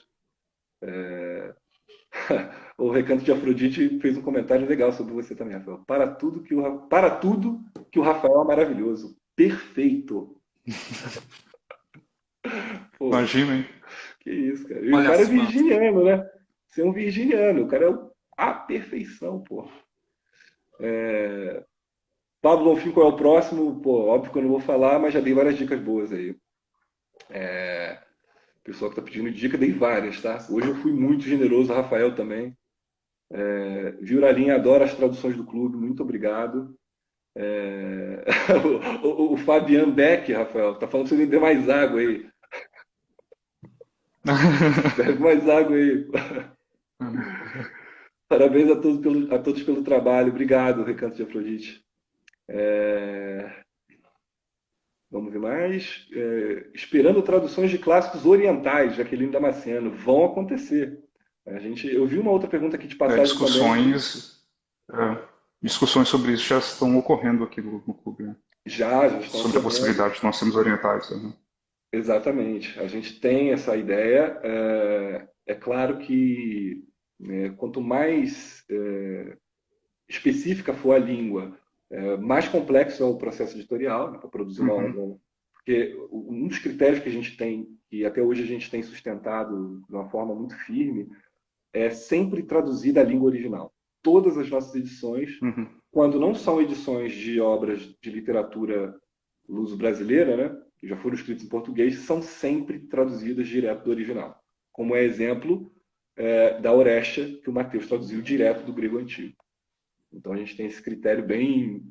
O Recanto de Afrodite fez um comentário legal sobre você também, Rafael. Para tudo que o Rafael é maravilhoso. Perfeito. Pô, Imagina, hein? que isso, cara. E o Olha cara é as fãs. virginiano, né? Você é um virginiano. O cara é a perfeição, pô. Pablo Bonfim, qual é o próximo? Pô, óbvio que eu não vou falar, mas já dei várias dicas boas aí. O pessoal que tá pedindo dica, dei várias, tá? Hoje eu fui muito generoso, Rafael também. Viuralinha adora as traduções do clube, muito obrigado. O Fabian Beck, Rafael, tá falando que você beber mais água aí. Bebe mais água aí. Parabéns a todos pelo trabalho. Obrigado, Recanto de Afrodite. Vamos ver mais. Esperando traduções de clássicos orientais, Jaqueline Damasceno. Vão acontecer. Eu vi uma outra pergunta aqui de passagem também. Discussões sobre isso já estão ocorrendo aqui no clube, né? Já estão sobre a possibilidade de nós sermos orientais. Né? Exatamente. A gente tem essa ideia. É claro que quanto mais específica for a língua, mais complexo é o processo editorial, né, para produzir uma obra. Porque um dos critérios que a gente tem, e até hoje a gente tem sustentado de uma forma muito firme, é sempre traduzir da língua original. Todas as nossas edições, quando não são edições de obras de literatura luso-brasileira, né, que já foram escritas em português, são sempre traduzidas direto do original. Como é exemplo da Orestia, que o Mateus traduziu direto do grego antigo. Então a gente tem esse critério bem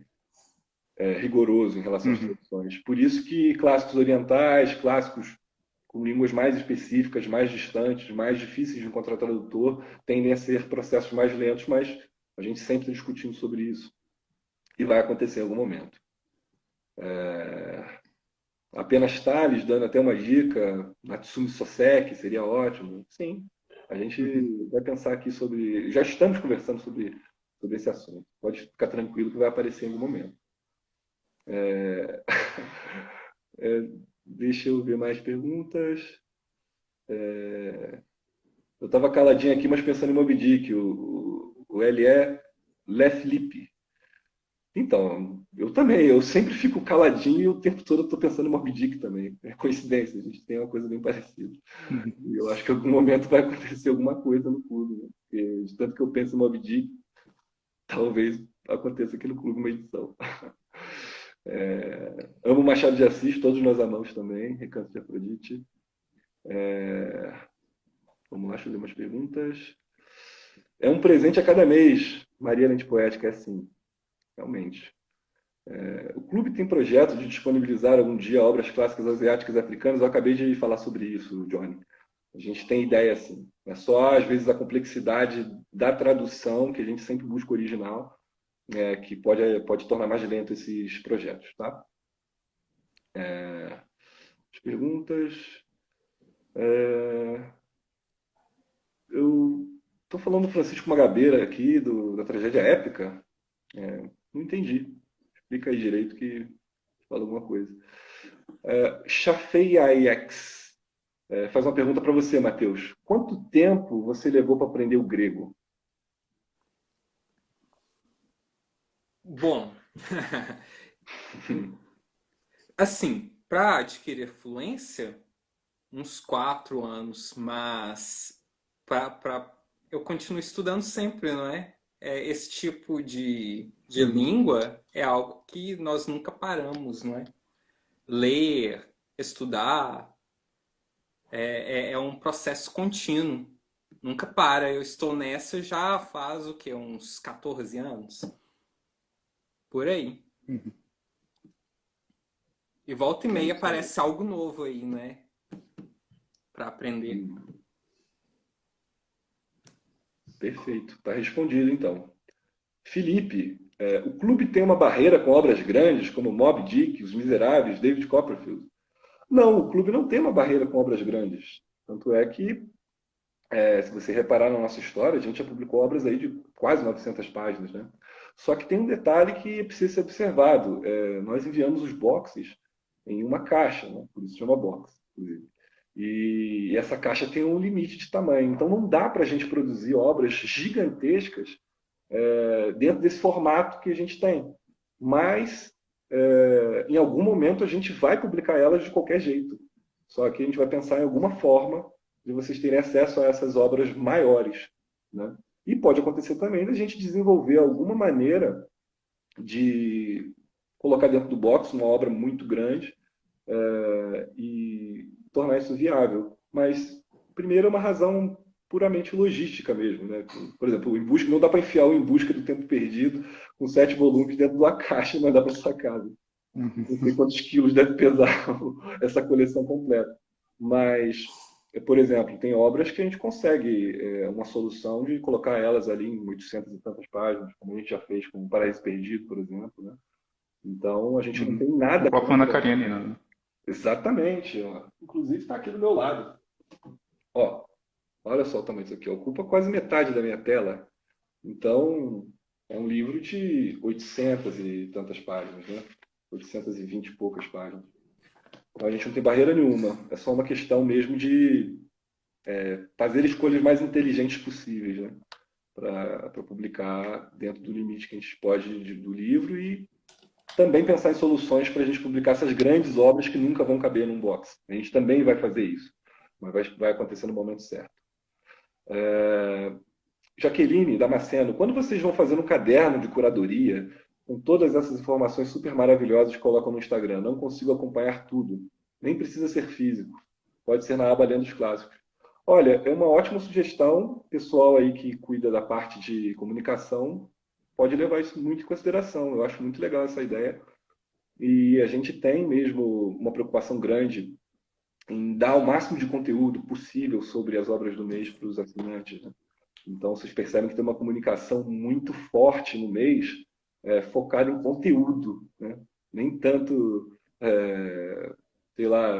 rigoroso em relação às traduções. Por isso que clássicos orientais, clássicos com línguas mais específicas, mais distantes, mais difíceis de encontrar tradutor, tendem a ser processos mais lentos, mas a gente sempre está discutindo sobre isso e vai acontecer em algum momento. Apenas Thales, dando até uma dica, Natsumi Soseki seria ótimo. Sim, a gente vai pensar aqui sobre... Já estamos conversando sobre esse assunto. Pode ficar tranquilo que vai aparecer em algum momento. Deixa eu ver mais perguntas. Eu estava caladinho aqui, mas pensando em Moby Dick. O L.E. Leflip. Então, eu também. Eu sempre fico caladinho e o tempo todo eu estou pensando em Moby Dick também. É coincidência, a gente tem uma coisa bem parecida. E eu acho que em algum momento vai acontecer alguma coisa no clube. Né? Porque, de tanto que eu penso em Moby Dick, talvez aconteça aqui no clube uma edição. Amo Machado de Assis, todos nós amamos também. Recanto de Afrodite. Vamos lá, deixa eu ler umas perguntas. É um presente a cada mês. Maria Lente Poética, é assim. Realmente. O clube tem projeto de disponibilizar algum dia obras clássicas asiáticas e africanas. Eu acabei de falar sobre isso, Johnny. A gente tem ideia, assim. É só, às vezes, a complexidade da tradução, que a gente sempre busca original, que pode tornar mais lento esses projetos, tá? As perguntas... Eu estou falando do Francisco Magabeira aqui, da tragédia épica. Não entendi. Explica aí direito que fala alguma coisa. Chafeiax faz uma pergunta para você, Matheus. Quanto tempo você levou para aprender o grego? Bom, assim, para adquirir fluência, uns 4 anos, mas eu continuo estudando sempre, não é? Esse tipo de língua é algo que nós nunca paramos, não é? Ler, estudar, é um processo contínuo. Nunca para. Eu estou nessa já faz o quê? Uns 14 anos? Por aí. E volta e meia aparece algo novo aí, né? Para aprender. Perfeito. Está respondido, então. Felipe, o clube tem uma barreira com obras grandes, como Moby Dick, Os Miseráveis, David Copperfield? Não, o clube não tem uma barreira com obras grandes. Tanto é que, se você reparar na nossa história, a gente já publicou obras aí de quase 900 páginas, né? Só que tem um detalhe que precisa ser observado. Nós enviamos os boxes em uma caixa, né? Por isso chama box, inclusive. E essa caixa tem um limite de tamanho. Então não dá para a gente produzir obras gigantescas dentro desse formato que a gente tem. Mas, em algum momento, a gente vai publicar elas de qualquer jeito. Só que a gente vai pensar em alguma forma de vocês terem acesso a essas obras maiores. Né? E pode acontecer também da gente desenvolver alguma maneira de colocar dentro do box uma obra muito grande e tornar isso viável. Mas, primeiro, é uma razão puramente logística mesmo. Né? Por exemplo, não dá para enfiar o Em Busca do Tempo Perdido com 7 volumes dentro de uma caixa e mandar para sua casa. Não sei quantos quilos deve pesar essa coleção completa. Mas, por exemplo, tem obras que a gente consegue uma solução de colocar elas ali em 800 e tantas páginas, como a gente já fez com o Paraíso Perdido, por exemplo. Né? Então, a gente não tem nada... O próprio Ana Karenina, né? Exatamente. Ó. Inclusive, está aqui do meu lado. Ó, olha só o tamanho disso aqui. Ocupa quase metade da minha tela. Então, é um livro de 800 e tantas páginas, né? 820 e poucas páginas. Então, a gente não tem barreira nenhuma. É só uma questão mesmo de fazer escolhas mais inteligentes possíveis, né? Para publicar dentro do limite que a gente pode do livro e também pensar em soluções para a gente publicar essas grandes obras que nunca vão caber num box. A gente também vai fazer isso, mas vai acontecer no momento certo. Jaqueline Damasceno, quando vocês vão fazer um caderno de curadoria com todas essas informações super maravilhosas que colocam no Instagram? Não consigo acompanhar tudo. Nem precisa ser físico. Pode ser na aba Lendo os Clássicos. Olha, é uma ótima sugestão. Pessoal aí que cuida da parte de comunicação pode levar isso muito em consideração. Eu acho muito legal essa ideia. e a gente tem mesmo uma preocupação grande em dar o máximo de conteúdo possível sobre as obras do mês para os assinantes, né? Então, vocês percebem que tem uma comunicação muito forte no mês, focada em conteúdo, né? Nem tanto, sei lá,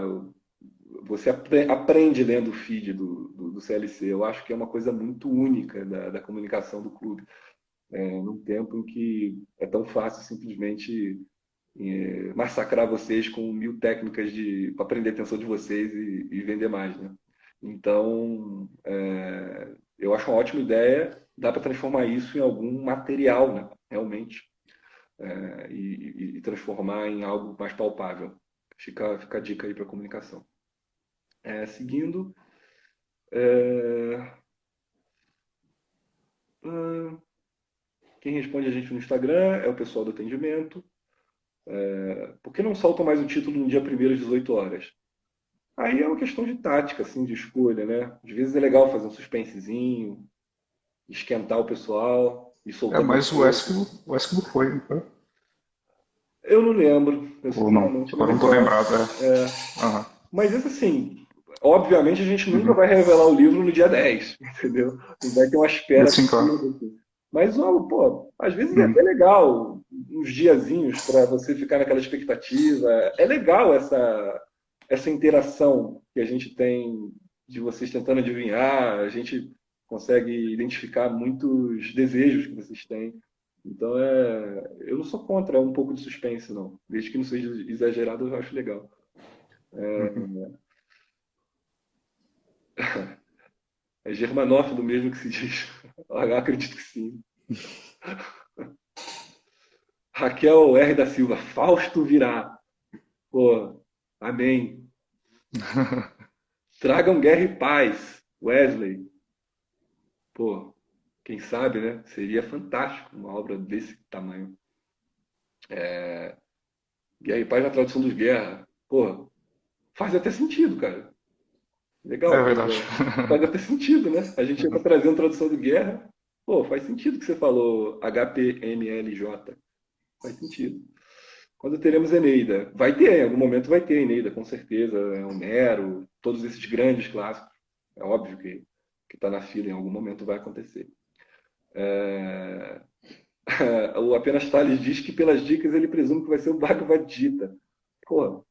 você aprende lendo o feed do CLC. Eu acho que é uma coisa muito única da comunicação do clube, num tempo em que é tão fácil simplesmente massacrar vocês com 1000 técnicas para prender a atenção de vocês e vender mais, né? Então, eu acho uma ótima ideia. Dá para transformar isso em algum material, né? Realmente, e transformar em algo mais palpável. Fica a dica aí para a comunicação. Seguindo, quem responde a gente no Instagram é o pessoal do atendimento. Por que não soltam mais o título no dia primeiro às 18 horas? Aí é uma questão de tática, assim, de escolha, né? Às vezes é legal fazer um suspensezinho, esquentar o pessoal e soltar Mas depois. O Eskimo foi, não foi? Eu não lembro, eu Ou não? sinceramente não Agora não tô recordo. lembrado, Aham. Mas isso assim, obviamente a gente nunca vai revelar o livro no dia 10, entendeu? E vai ter uma espera Sim, claro. absurda, assim. Mas, pô, às vezes é Uhum. até legal, uns diazinhos para você ficar naquela expectativa. É legal essa interação que a gente tem de vocês tentando adivinhar, a gente consegue identificar muitos desejos que vocês têm. Então, eu não sou contra um pouco de suspense, não. Desde que não seja exagerado, eu acho legal. Uhum. É germanófilo mesmo que se diz. Eu acredito que sim. Raquel R. da Silva, Fausto virá. Pô, amém. Tragam guerra e paz. Wesley. Pô, quem sabe, né? Seria fantástico uma obra desse tamanho. Guerra e paz na tradução dos guerra. Pô, faz até sentido, cara. É Legal, verdade. faz até sentido, né? A gente ia Uhum. trazendo tradução de guerra. Pô, faz sentido que você falou HPMLJ. Faz sentido. Quando teremos Eneida? Vai ter, em algum momento vai ter Eneida, com certeza. Homero, todos esses grandes clássicos. É óbvio que está na fila, em algum momento vai acontecer. O Apenas Tales diz que, pelas dicas, ele presume que vai ser o Bhagavad Gita. Pô,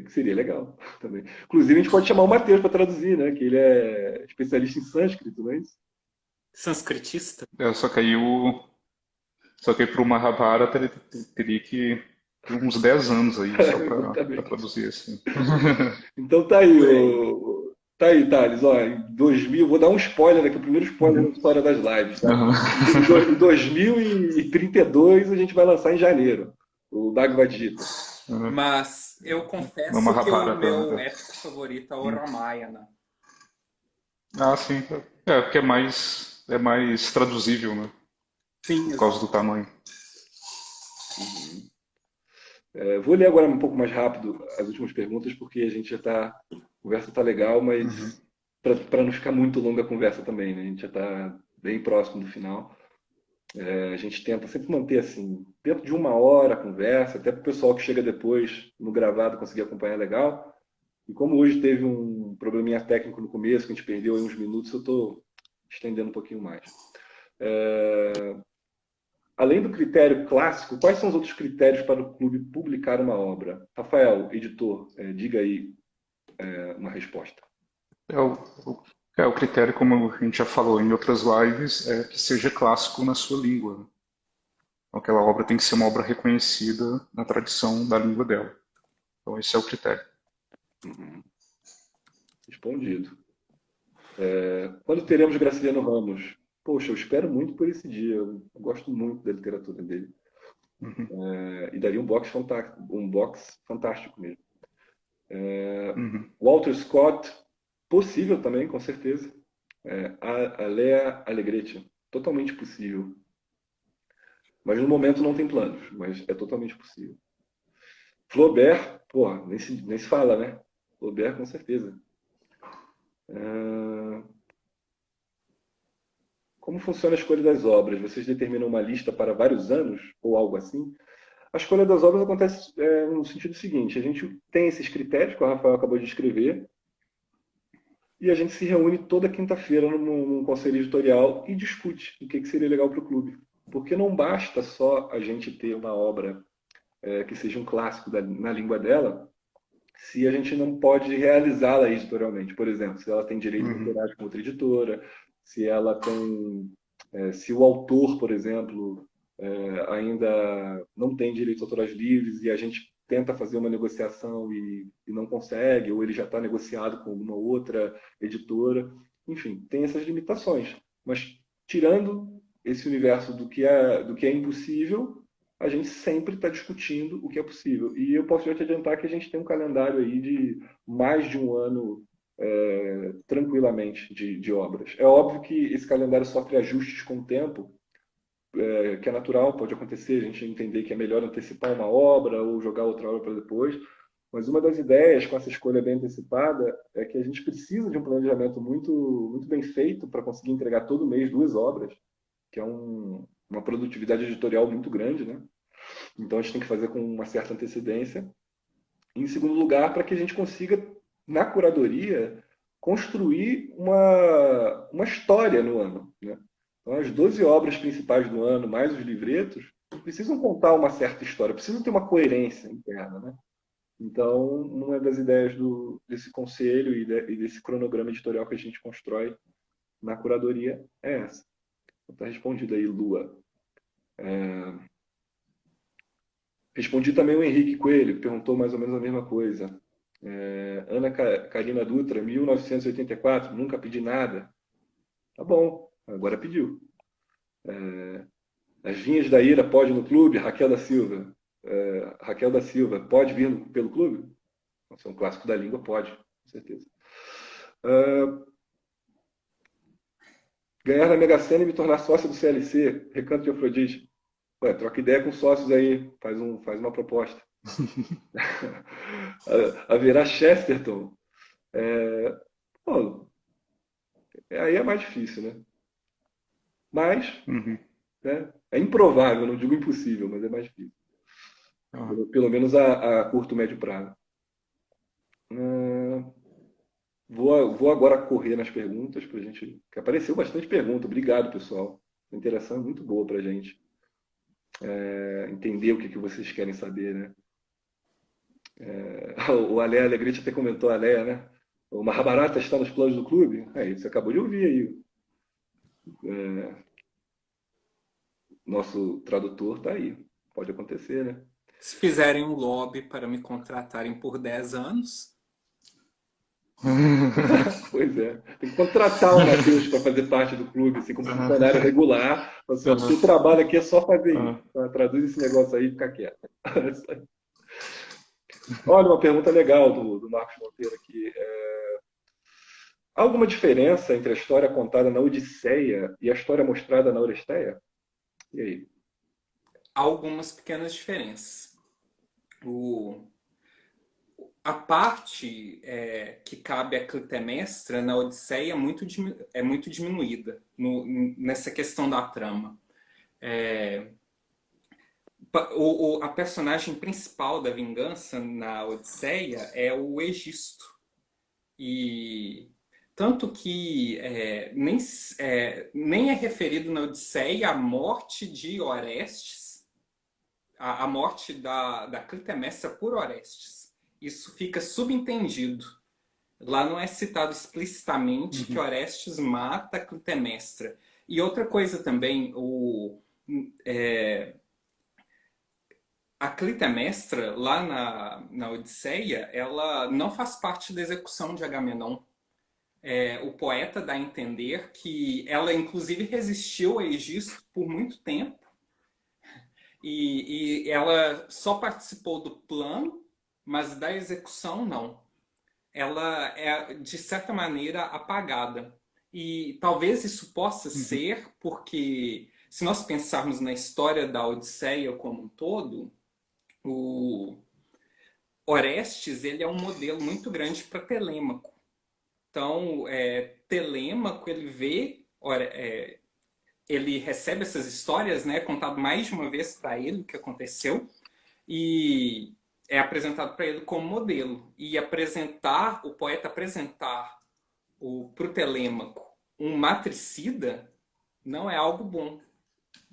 seria legal também. Inclusive, a gente pode chamar o Matheus para traduzir, né? Que ele é especialista em sânscrito, não é isso? Sânscritista? Só que aí só que para o Mahabharata ele teria que ter uns 10 anos aí só para Exatamente. traduzir assim. Então tá aí, Por aí. tá aí, Thales. Ó, em 2000, vou dar um spoiler aqui, o primeiro spoiler da Uhum. história das lives, tá? Aham. Em 2032 a gente vai lançar em janeiro o Bhagavad Gita. Uhum. Mas eu No confesso que o Mahabharata. meu épico favorito é o Hum. Ramayana. Sim. Porque é mais traduzível, né? Sim, Por causa do exato. tamanho. Vou ler agora um pouco mais rápido as últimas perguntas, porque a gente já está. A conversa está legal, Uhum. mas para não ficar muito longa a conversa também, né? A gente já está bem próximo do final. A gente tenta sempre manter assim, dentro de 1 hora a conversa, até para o pessoal que chega depois no gravado conseguir acompanhar legal. E como hoje teve um probleminha técnico no começo, que a gente perdeu aí uns minutos, eu estou estendendo um pouquinho mais. Além do critério clássico, quais são os outros critérios para o clube publicar uma obra? Rafael, editor, diga aí uma resposta. É o, o critério, como a gente já falou em outras lives, é que seja clássico na sua língua, né? Então, aquela obra tem que ser uma obra reconhecida na tradição da língua dela. Então, esse é o critério. Uhum. Respondido. Quando teremos Graciliano Ramos? Poxa, eu espero muito por esse dia. Eu gosto muito da literatura dele. Uhum. E daria um box fantástico mesmo. Uhum. Walter Scott, possível também, com certeza. A Lea Alegretti, totalmente possível. Mas no momento não tem planos, mas é totalmente possível. Flaubert, pô, nem se fala, né? Flaubert, com certeza. Como funciona a escolha das obras? Vocês determinam uma lista para vários anos ou algo assim? A escolha das obras acontece no sentido seguinte: a gente tem esses critérios que o Rafael acabou de escrever, e a gente se reúne toda quinta-feira num conselho editorial e discute o que seria legal para o clube. Porque não basta só a gente ter uma obra que seja um clássico na língua dela, se a gente não pode realizá-la editorialmente. Por exemplo, se ela tem direitos autorais com outra editora, se ela tem, se o autor, por exemplo, ainda não tem direitos autorais livres e a gente tenta fazer uma negociação e não consegue, ou ele já está negociado com uma outra editora. Enfim, tem essas limitações. Mas tirando esse universo do que é impossível, a gente sempre está discutindo o que é possível. E eu posso já te adiantar que a gente tem um calendário aí de mais de um ano tranquilamente de obras. É óbvio que esse calendário sofre ajustes com o tempo, que é natural, pode acontecer, a gente entender que é melhor antecipar uma obra ou jogar outra obra para depois. Mas uma das ideias com essa escolha bem antecipada é que a gente precisa de um planejamento muito bem feito para conseguir entregar todo mês 2 obras, que é uma produtividade editorial muito grande, né? Então a gente tem que fazer com uma certa antecedência. Em segundo lugar, para que a gente consiga, na curadoria, construir uma história no ano, né? Então, as 12 obras principais do ano, mais os livretos, precisam contar uma certa história, precisam ter uma coerência interna, né? Então, uma das ideias desse conselho e desse cronograma editorial que a gente constrói na curadoria é essa. Está respondido aí, Lua. Respondi também o Henrique Coelho, que perguntou mais ou menos a mesma coisa. Ana Karina Dutra, 1984, nunca pedi nada. Tá bom, agora pediu. As Vinhas da Ira pode no clube? Raquel da Silva. Raquel da Silva, pode vir pelo clube? Se é um clássico da língua, pode, com certeza. Ganhar na Mega Sena e me tornar sócio do CLC, Recanto de Afrodite. Ué, troca ideia com sócios aí, faz uma proposta. Haverá Chesterton. Pô, aí é mais difícil, né? Mas né, é improvável, não digo impossível, mas é mais difícil. Pelo menos a curto, médio prazo. Vou agora correr nas perguntas pra gente. Que apareceu bastante pergunta. Obrigado, pessoal. A interação é muito boa pra gente. Entender o que vocês querem saber, né? O Alé Alegrete até comentou, Alé, né? O Mahabharata está nos planos do clube? Você acabou de ouvir aí. Nosso tradutor está aí. Pode acontecer, né? Se fizerem um lobby para me contratarem por 10 anos. Pois é. Tem que contratar o Matheus para fazer parte do clube, assim, como funcionário regular. Assim, o seu trabalho aqui é só fazer isso. Traduz esse negócio aí e fica quieto. Olha, uma pergunta legal do Marcos Monteiro aqui. Há alguma diferença entre a história contada na Odisseia e a história mostrada na Oresteia? E aí? Há algumas pequenas diferenças. A parte que cabe à Clitemnestra na Odisseia é muito diminuída nessa questão da trama. A personagem principal da vingança na Odisseia é o Egisto. E tanto que nem é referido na Odisseia a morte de Orestes, a morte da Clitemnestra por Orestes. Isso fica subentendido. Lá não é citado explicitamente que Orestes mata a Clitemnestra. E outra coisa também, a Clitemnestra, lá na Odisseia, ela não faz parte da execução de Agamenon. O poeta dá a entender que ela, inclusive, resistiu a Egisto por muito tempo. E ela só participou do plano, mas da execução não. Ela é, de certa maneira, apagada. E talvez isso possa ser porque, se nós pensarmos na história da Odisseia como um todo, o Orestes ele é um modelo muito grande para Telêmaco. Então, Telêmaco, ele recebe essas histórias, né, contado mais de uma vez para ele o que aconteceu, e é apresentado para ele como modelo. E o poeta apresentar para o Telêmaco um matricida não é algo bom.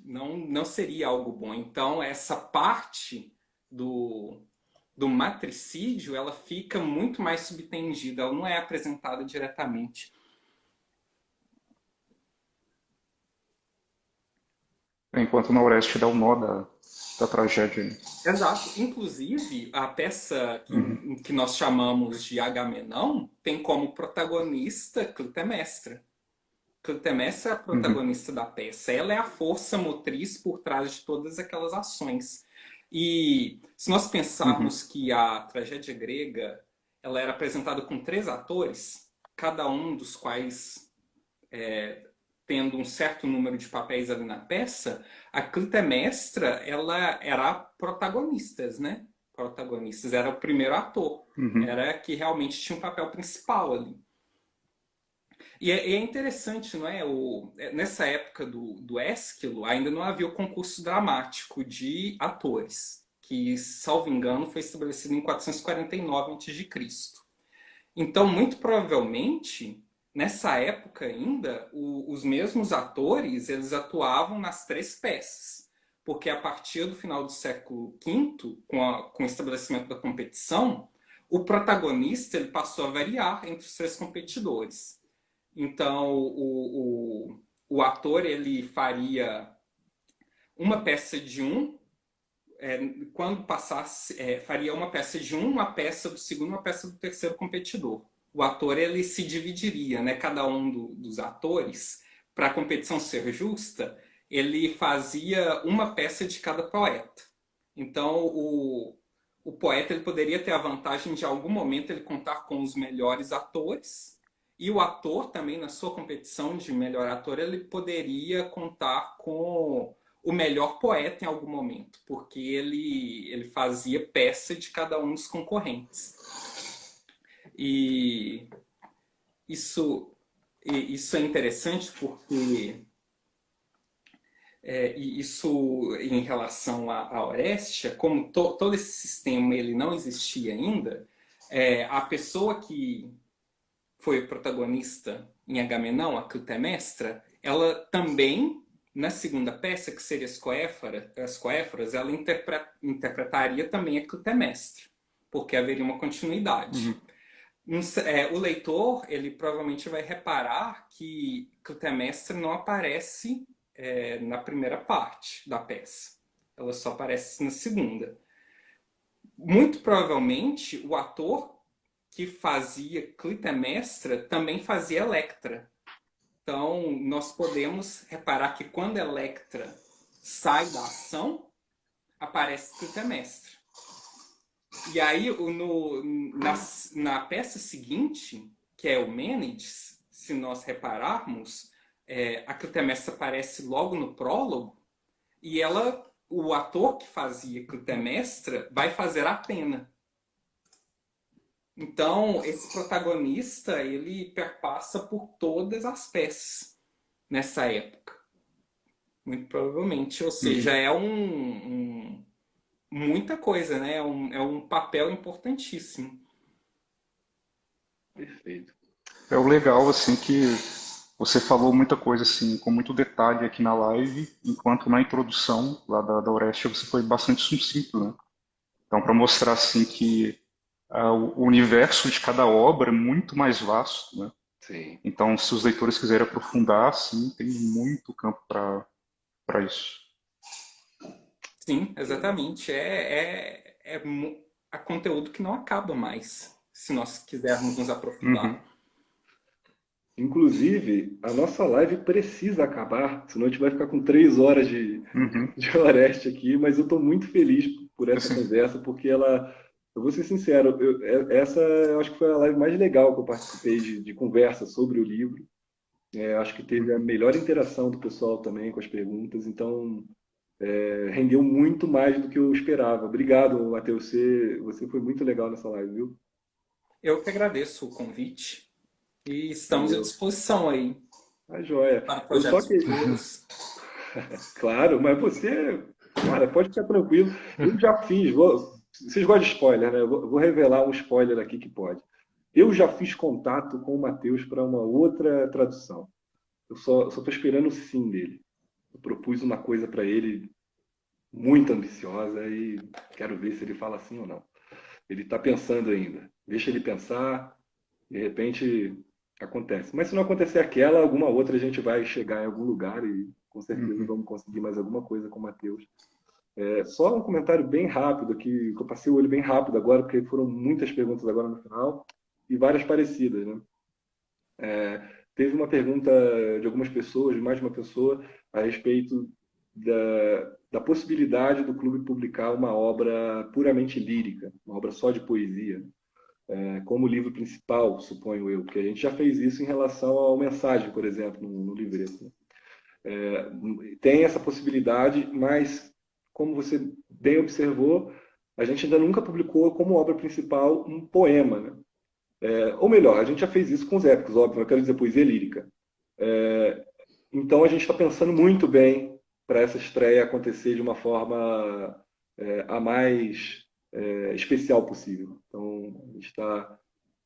Não seria algo bom. Então, essa parte do matricídio, ela fica muito mais subtendida, ela não é apresentada diretamente. Enquanto na Oreste dá o nó da tragédia. Exato. Inclusive, a peça Uhum, que nós chamamos de Agamenão tem como protagonista Clitemnestra. Clitemnestra é a uhum, protagonista da peça. Ela é a força motriz por trás de todas aquelas ações. E se nós uhum, pensarmos que a tragédia grega ela era apresentada com 3 atores, cada um dos quais tendo um certo número de papéis ali na peça, a Clitemnestra ela era a protagonistas, né? Protagonistas, era o primeiro ator, uhum. era que realmente tinha um papel principal ali. E é interessante, não é? Nessa época do Ésquilo, ainda não havia o concurso dramático de atores, que, salvo engano, foi estabelecido em 449 a.C. Então, muito provavelmente, nessa época ainda, os mesmos atores eles atuavam nas 3 peças. Porque a partir do final do século V, com o estabelecimento da competição, o protagonista ele passou a variar entre os 3 competidores. Então, o ator ele faria uma peça de um, quando passasse, faria uma peça de um, uma peça do segundo, uma peça do terceiro competidor. O ator ele se dividiria, né? Cada um dos atores, para a competição ser justa, ele fazia uma peça de cada poeta. Então, o poeta ele poderia ter a vantagem de, em algum momento, ele contar com os melhores atores, e o ator também, na sua competição de melhor ator, ele poderia contar com o melhor poeta em algum momento, porque ele fazia peça de cada um dos concorrentes. E isso, isso é interessante porque isso em relação à Orestia, como todo esse sistema ele não existia ainda, a pessoa que foi protagonista em Agamenão, a Clitemnestra, ela também, na segunda peça, que seria as Coéforas, ela interpretaria também a Clitemnestra, porque haveria uma continuidade. uhum. O leitor, ele provavelmente vai reparar que Clitemnestra não aparece na primeira parte da peça. Ela só aparece na segunda. Muito provavelmente, o ator que fazia Clitemnestra também fazia Electra. Então, nós podemos reparar que quando Electra sai da ação, aparece Clitemnestra. E aí, na peça seguinte, que é o Mênides, se nós repararmos, a Clitemnestra aparece logo no prólogo, e o ator que fazia Clitemnestra vai fazer Atena. Então, esse protagonista, ele perpassa por todas as peças nessa época. Muito provavelmente. Ou seja, Uhum. é muita coisa, né? É um papel importantíssimo. Perfeito. É o legal, assim, que você falou muita coisa, assim, com muito detalhe aqui na live, enquanto na introdução lá da Orestia você foi bastante sucinto, né? Então, para mostrar, assim, que o universo de cada obra é muito mais vasto, né? Sim. Então, se os leitores quiserem aprofundar, sim, tem muito campo para isso. Sim, exatamente. É conteúdo que não acaba mais, se nós quisermos nos Uhum, aprofundar. Inclusive, a nossa live precisa acabar, senão a gente vai ficar com 3 horas uhum. de Oreste aqui, mas eu estou muito feliz por essa Assim, conversa, porque eu vou ser sincero, essa eu acho que foi a live mais legal que eu participei de conversa sobre o livro. Eu acho que teve a uhum. melhor interação do pessoal também com as perguntas, então rendeu muito mais do que eu esperava. Obrigado, Matheus, você foi muito legal nessa live, viu? Eu que agradeço o convite e estamos à Valeu. disposição aí Tá joia. para Eu só projetos que, futuros. claro, mas você. Cara, pode ficar tranquilo. Eu já fiz. Vocês gostam de spoiler, né? Eu vou revelar um spoiler aqui que pode. Eu já fiz contato com o Matheus para uma outra tradução. Eu só estou esperando o sim dele. Eu propus uma coisa para ele muito ambiciosa e quero ver se ele fala sim ou não. Ele está pensando ainda. Deixa ele pensar, de repente acontece. Mas se não acontecer aquela, alguma outra a gente vai chegar em algum lugar e com certeza Uhum. vamos conseguir mais alguma coisa com o Matheus. Só um comentário bem rápido aqui, que eu passei o olho bem rápido agora, porque foram muitas perguntas agora no final e várias parecidas, né? Teve uma pergunta de algumas pessoas, de mais de uma pessoa, a respeito da possibilidade do clube publicar uma obra puramente lírica, uma obra só de poesia, como livro principal, suponho eu, porque a gente já fez isso em relação ao Mensagem, por exemplo, no livreto, né? Tem essa possibilidade, mas, como você bem observou, a gente ainda nunca publicou como obra principal um poema, né? Ou melhor, a gente já fez isso com os épicos, óbvio, eu quero dizer poesia lírica. Então a gente está pensando muito bem para essa estreia acontecer de uma forma a mais especial possível. Então a gente está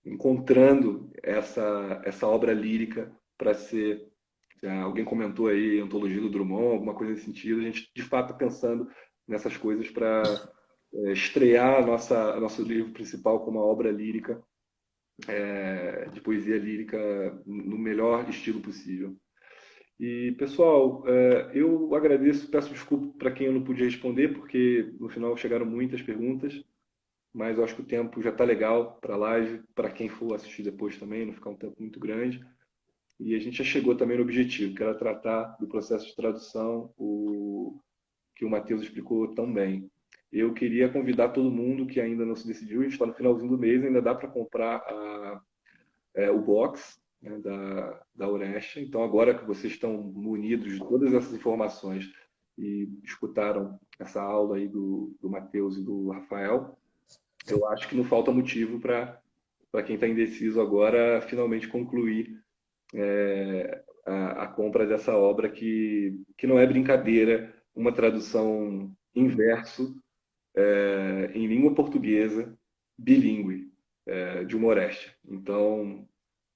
encontrando essa obra lírica para ser. Alguém comentou aí Antologia do Drummond, alguma coisa nesse sentido. A gente de fato está pensando nessas coisas para estrear nosso livro principal como uma obra lírica, de poesia lírica no melhor estilo possível. E, pessoal, eu agradeço, peço desculpa para quem eu não pude responder, porque no final chegaram muitas perguntas, mas eu acho que o tempo já está legal para a live, para quem for assistir depois também, não ficar um tempo muito grande. E a gente já chegou também no objetivo, que era tratar do processo de tradução, que o Matheus explicou tão bem. Eu queria convidar todo mundo que ainda não se decidiu, a gente está no finalzinho do mês, ainda dá para comprar o box, né, da Oreste. Então, agora que vocês estão munidos de todas essas informações e escutaram essa aula aí do Matheus e do Rafael, eu acho que não falta motivo para quem está indeciso agora finalmente concluir a compra dessa obra que não é brincadeira, uma tradução em verso, em língua portuguesa, bilíngue, de uma Oreste. Então,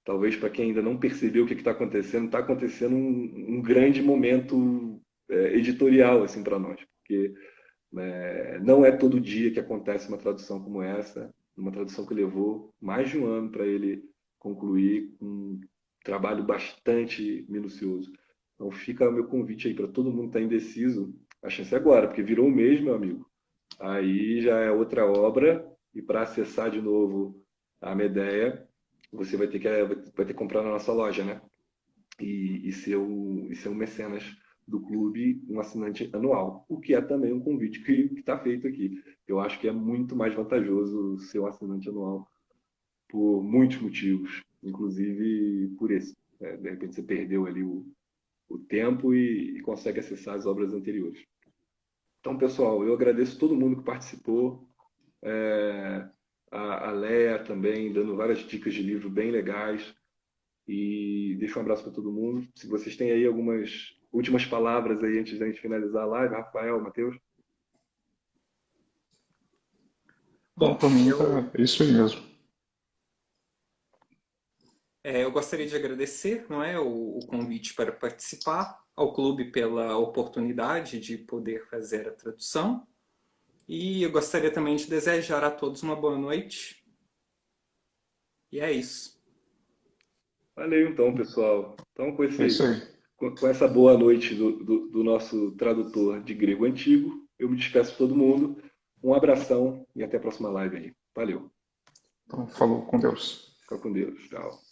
talvez para quem ainda não percebeu o que está acontecendo um grande momento editorial assim para nós, porque não é todo dia que acontece uma tradução como essa, uma tradução que levou mais de um ano para ele concluir, um trabalho bastante minucioso. Então fica o meu convite aí para todo mundo que está indeciso, a chance é agora, porque virou um mês, meu amigo. Aí já é outra obra e para acessar de novo a Medeia, você vai ter que comprar na nossa loja, né? E ser um mecenas do clube, um assinante anual, o que é também um convite que está feito aqui. Eu acho que é muito mais vantajoso ser um assinante anual por muitos motivos, inclusive por esse. De repente você perdeu ali o tempo e consegue acessar as obras anteriores. Então, pessoal, eu agradeço todo mundo que participou. A Léa também, dando várias dicas de livro bem legais. E deixo um abraço para todo mundo. Se vocês têm aí algumas últimas palavras aí antes da gente finalizar a live, Rafael, Matheus. Bom, Bom, para mim eu, tá é isso aí mesmo. eu gostaria de agradecer, não é, o convite para participar, ao clube pela oportunidade de poder fazer a tradução. E eu gostaria também de desejar a todos uma boa noite. E é isso. Valeu então, pessoal. Então, com É esse, isso aí. com essa boa noite do nosso tradutor de grego antigo, eu me despeço de todo mundo. Um abração e até a próxima live aí. Valeu. Então, falou com Deus. Fica com Deus. Tchau.